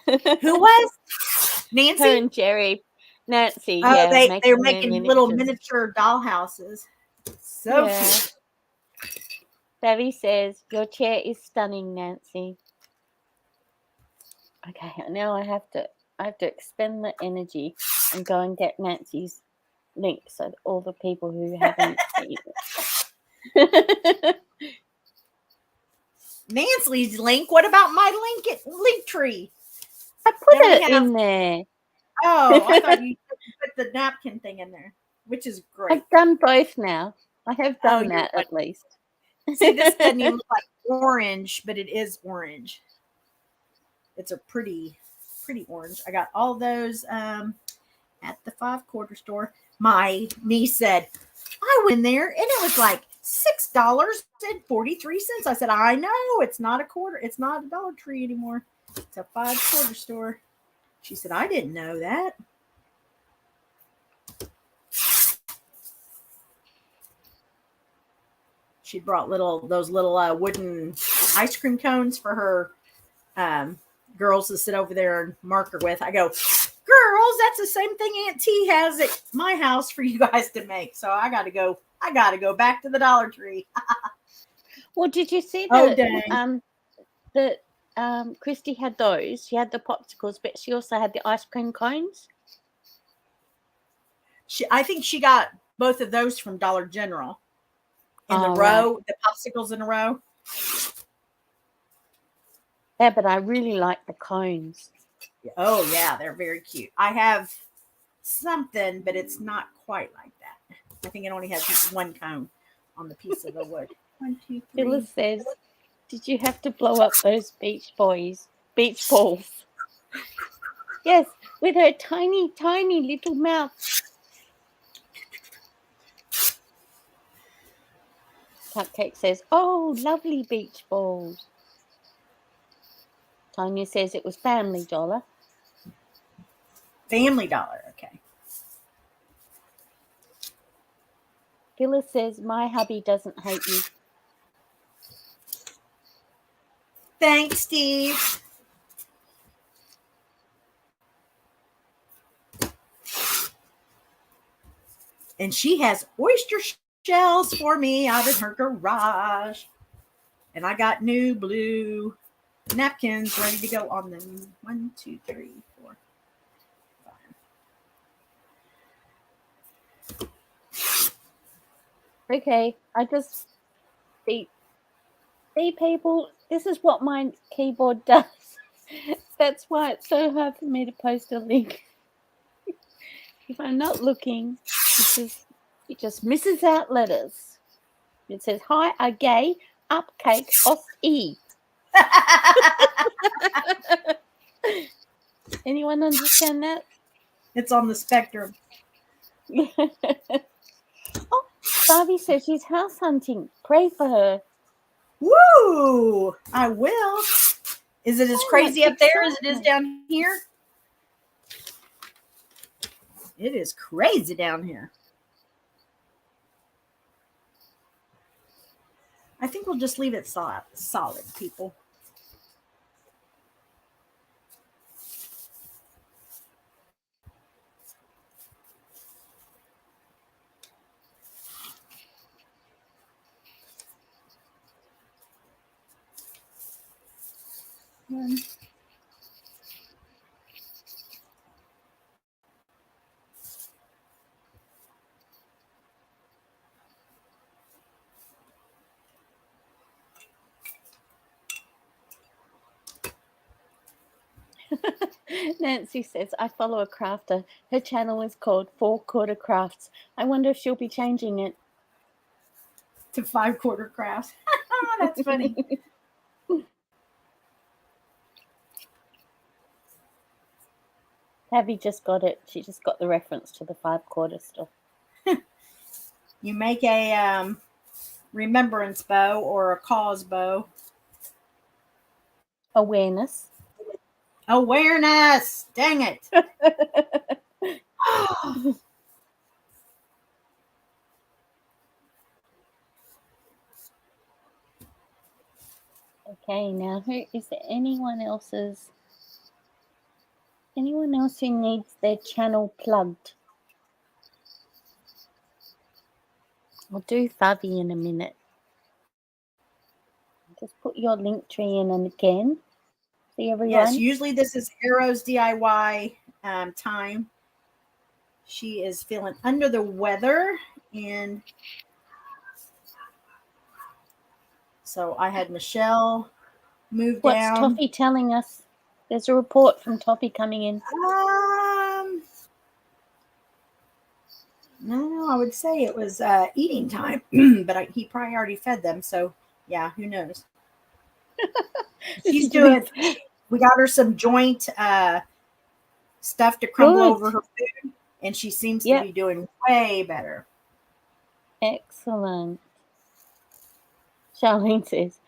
Who was? Nancy? Her and Jerry. Nancy, oh, yeah. They were making little miniature dollhouses. So cute. Fabby says, your chair is stunning, Nancy. Okay, now I have to expend the energy and go and get Nancy's link so that all the people who haven't seen it. Nancy's link? What about my link tree? I put it in there. Oh, I thought you put the napkin thing in there, which is great. I've done both now. I have done that at least. See, this doesn't even look like orange, but it is orange. It's a pretty orange. I got all those at the 5-quarter store. My niece said, I went in there and it was like $6.43. I said, I know, it's not a quarter. It's not a Dollar Tree anymore. It's a 5-quarter store. She said, I didn't know that. She brought those little wooden ice cream cones for her girls to sit over there and mark her with. I go, girls, that's the same thing Aunt T has at my house for you guys to make. So I got to go back to the Dollar Tree. Well, did you see that Christy had those? She had the popsicles, but she also had the ice cream cones. I think she got both of those from Dollar General. In the row, right. The popsicles in a row. Yeah, but I really like the cones. Oh, yeah, they're very cute. I have something, but it's not quite like that. I think it only has just one cone on the piece of the wood. 1, 2, 3. Phyllis says, did you have to blow up those beach balls? Yes, with her tiny, tiny little mouth. Cupcake says, oh, lovely beach balls. Tanya says it was Family Dollar. Family Dollar, okay. Phyllis says, my hubby doesn't hate you. Thanks, Steve. And she has oyster shells for me out in her garage. And I got new blue napkins ready to go on them. 1, 2, 3, 4, 5. Okay, I just see people. This is what my keyboard does. That's why it's so hard for me to post a link. If I'm not looking, it just misses out letters. It says, "Hi, a gay upcake ost e." Anyone understand that? It's on the spectrum. Oh, Barbie says she's house hunting. Pray for her. Woo! I will. Is it as So crazy much up there as it is excitement. down here? It is crazy down here. I think we'll just leave it solid, people. Nancy says, I follow a crafter. Her channel is called 4-Quarter Crafts. I wonder if she'll be changing it. To 5-quarter crafts. That's funny. Abby just got it. She just got the reference to the 5-quarter stuff. You make a remembrance bow or a cause bow. Awareness. Awareness. Dang it. Okay, now is there anyone else who needs their channel plugged? I'll do Favi in a minute. Just put your link tree in and again. See everyone? Yes, usually this is Arrow's DIY time. She is feeling under the weather, and so I had Michelle move What's down. Toffee telling us? There's a report from Toffee coming in. No, I would say it was eating time, but he probably already fed them. So yeah, who knows? She's doing. We got her some joint stuff to crumble over her food, and she seems to be doing way better. Excellent. Charlene says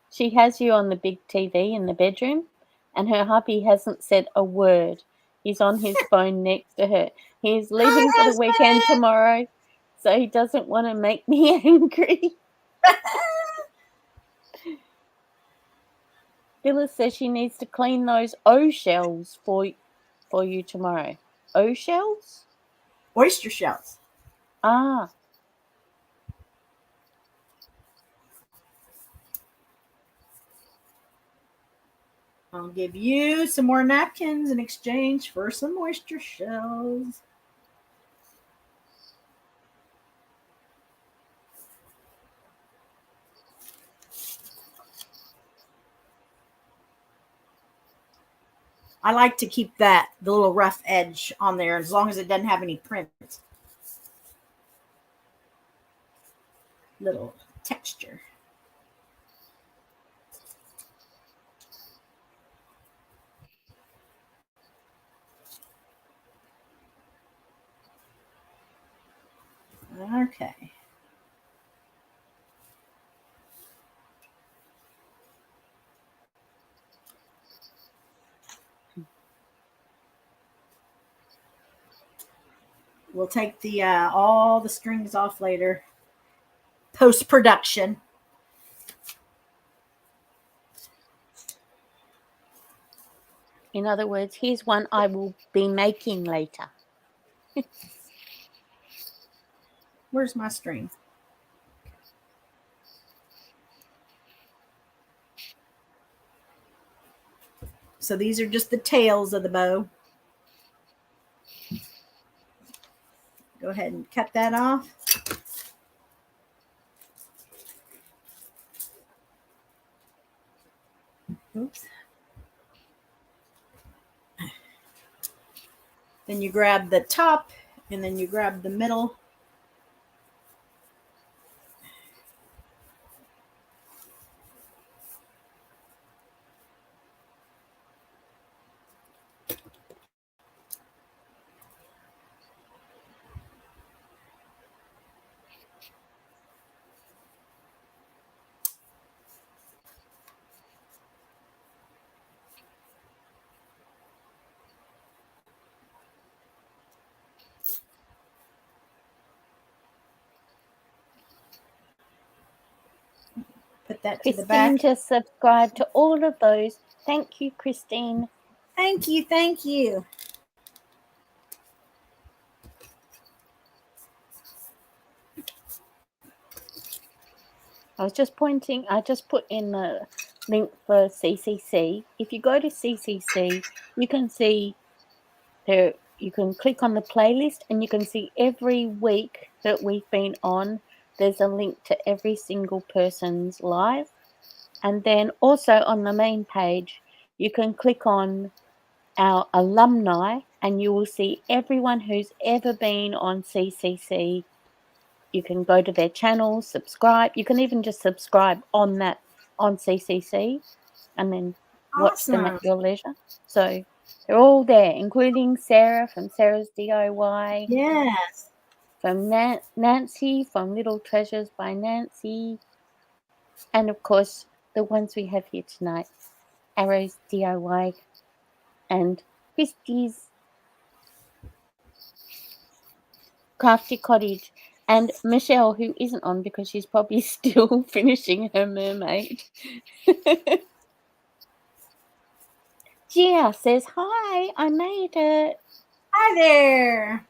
she has you on the big TV in the bedroom, and her hubby hasn't said a word. He's on his phone next to her. He's leaving for the weekend tomorrow, so he doesn't want to make me angry. Phyllis says she needs to clean those O shells for you tomorrow. O shells? Oyster shells. Ah. I'll give you some more napkins in exchange for some oyster shells. I like to keep the little rough edge on there as long as it doesn't have any print. Little texture. Okay. We'll take the all the strings off later. Post-production. In other words, here's one I will be making later. Where's my string? So these are just the tails of the bow. Go ahead and cut that off. Oops. Then you grab the top, and then you grab the middle. Put that to the Christine back. just subscribed to all of those. Thank you, Christine. Thank you, thank you. I just put in the link for CCC. If you go to CCC, you can see there, you can click on the playlist and you can see every week that we've been on. There's a link to every single person's live. And then also on the main page, you can click on our alumni and you will see everyone who's ever been on CCC. You can go to their channel, subscribe. You can even just subscribe on CCC and then watch them Awesome. at your leisure. So they're all there, including Sarah from Sarah's DIY, Yes. from Nancy from Little Treasures by Nancy, and of course the ones we have here tonight, Arrow's DIY and Christie's Crafty Cottage, and Michelle, who isn't on because she's probably still finishing her mermaid. Gia says, hi, I made it. Hi there.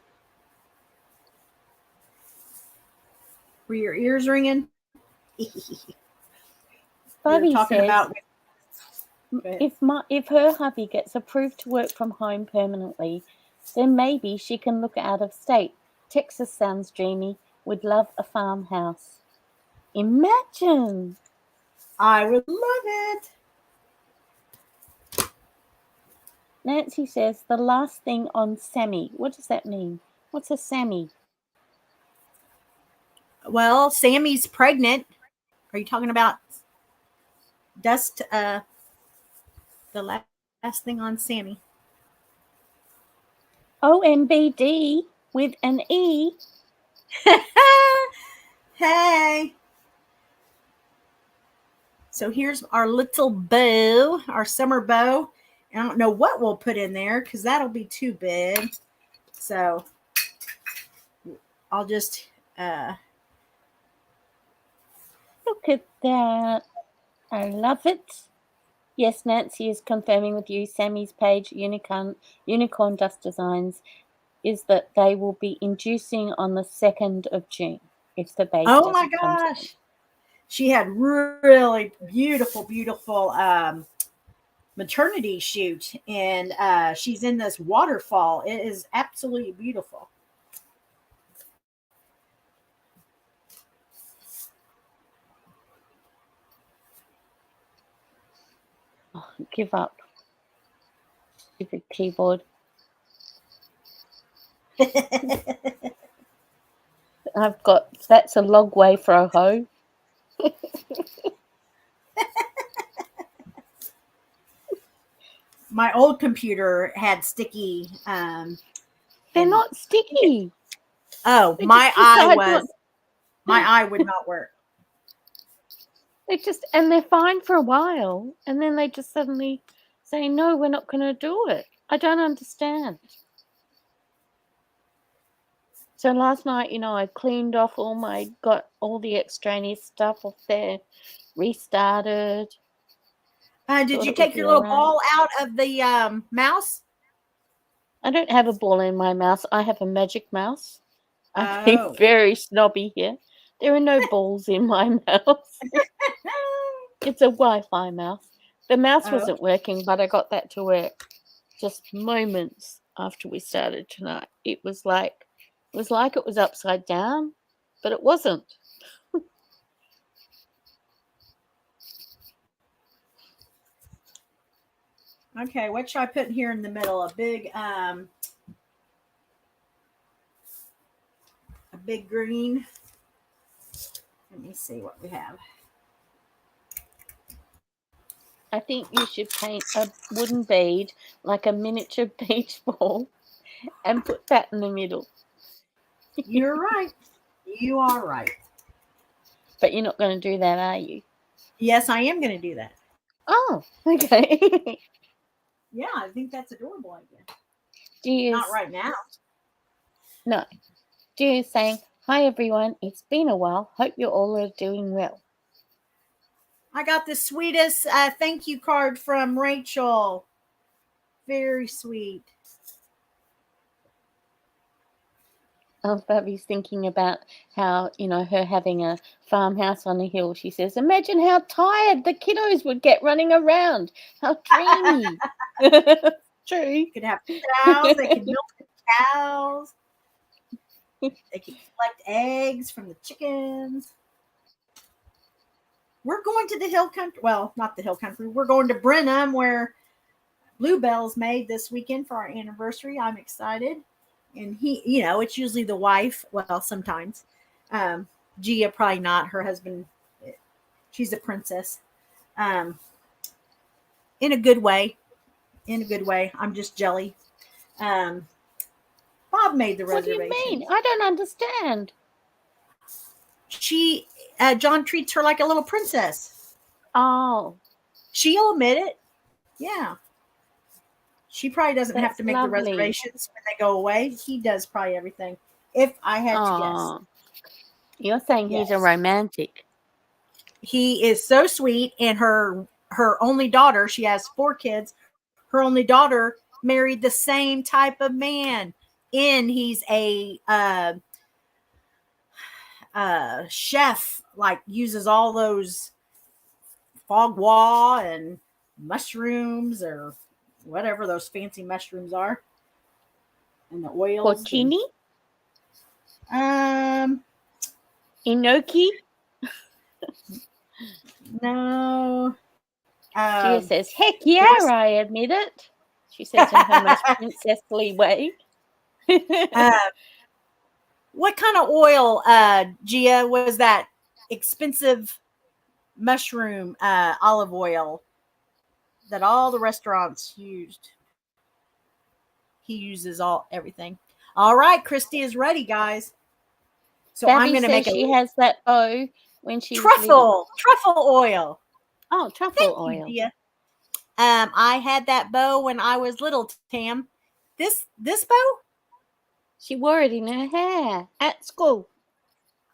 Were your ears ringing? Bobby talking says, about if her hubby gets approved to work from home permanently, then maybe she can look out of state. Texas sounds dreamy. Would love a farmhouse. Imagine. I would love it. Nancy says, the last thing on Sammy. What does that mean? What's a Sammy? Well, Sammy's pregnant. Are you talking about Dust? The last thing on Sammy. OMBD with an E. Hey. So here's our little bow, our summer bow. I don't know what we'll put in there because that'll be too big. So I'll just Look at that. I love it. Yes, Nancy is confirming with you. Sammy's page, Unicorn Dust Designs, is that they will be inducing on the 2nd of June if the baby oh my doesn't come gosh. soon. She had really beautiful maternity shoot, and she's in this waterfall. It is absolutely beautiful. Oh, give up. Stupid keyboard. That's a log way for a hoe. My old computer had sticky. They're not sticky. Oh, They my just eye decide was. My eye would not work. And they're fine for a while, and then they just suddenly say, no, we're not going to do it. I don't understand. So last night, I cleaned off got all the extraneous stuff off there, restarted. Did you take your little ball out of the mouse? I don't have a ball in my mouse. I have a magic mouse. I'm being Oh. very snobby here. There are no balls in my mouse. It's a Wi-Fi mouse. The mouse wasn't working, but I got that to work just moments after we started tonight. It was like it was upside down, but it wasn't. Okay, what should I put here in the middle? A big big green. Let me see what we have. I think you should paint a wooden bead like a miniature beach ball and put that in the middle. You're right. You are right. But you're not going to do that, are you? Yes, I am going to do that. Oh, okay. Yeah, I think that's adorable idea. Do you Not right now. No. Do you saying, "Hi everyone, it's been a while. Hope you all are doing well." I got the sweetest thank you card from Rachel. Very sweet. Bubby's thinking about how, her having a farmhouse on a hill. She says, "Imagine how tired the kiddos would get running around. How dreamy." True. You could have cows. They could milk the cows. They could collect eggs from the chickens. We're going to the hill country. Well, not the hill country. We're going to Brenham, where Bluebell's made this weekend for our anniversary. I'm excited. And he, it's usually the wife. Well, sometimes. Gia, probably not. Her husband, she's a princess. In a good way. In a good way. I'm just jelly. Bob made the reservation. What do you mean? I don't understand. John treats her like a little princess. Oh. She'll admit it. Yeah. She probably doesn't have to make the reservations when they go away. He does probably everything. If I had to guess. You're saying he's a romantic. He is so sweet. And her only daughter, she has 4 kids. Her only daughter married the same type of man. And he's a chef, like uses all those fog wall and mushrooms or whatever those fancy mushrooms are, and the oils. Porcini? Enoki? No. Gia says, "Heck yeah, I admit it." She says in her most princessly way. What kind of oil, Gia, was that expensive mushroom olive oil that all the restaurants used? He uses everything. All right, Christy is ready, guys. So Gabby I'm going to make she has that bow when she truffle oil. Oh, truffle oil. You, I had that bow when I was little, Tam. This bow? She wore it in her hair at school.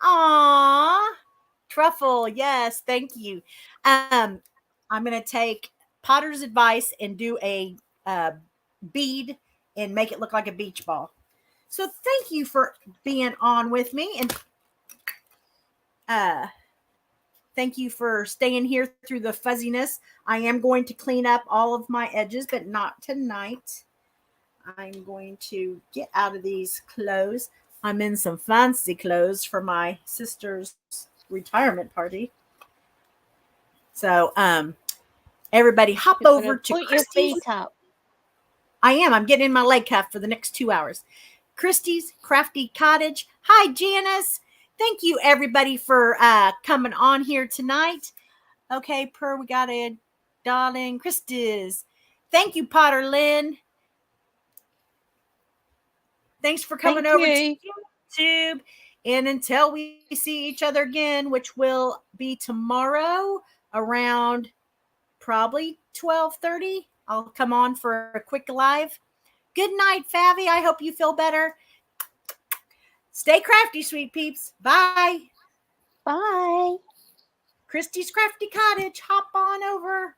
Aww. Truffle, yes, thank you. I'm going to take Potter's advice and do a bead and make it look like a beach ball. So thank you for being on with me, and thank you for staying here through the fuzziness. I am going to clean up all of my edges, but not tonight. I'm going to get out of these clothes. I'm in some fancy clothes for my sister's retirement party. So, everybody hop over to put your feet up. I am. I'm getting in my leg cuff for the next 2 hours. Christy's Crafty Cottage. Hi, Janice. Thank you, everybody, for coming on here tonight. Okay, we got it. Darling Christy's. Thank you, Potter Lynn. Thanks for coming over to YouTube. And until we see each other again, which will be tomorrow around probably 12:30, I'll come on for a quick live. Good night, Favy. I hope you feel better. Stay crafty, sweet peeps. Bye. Bye. Christy's Crafty Cottage. Hop on over.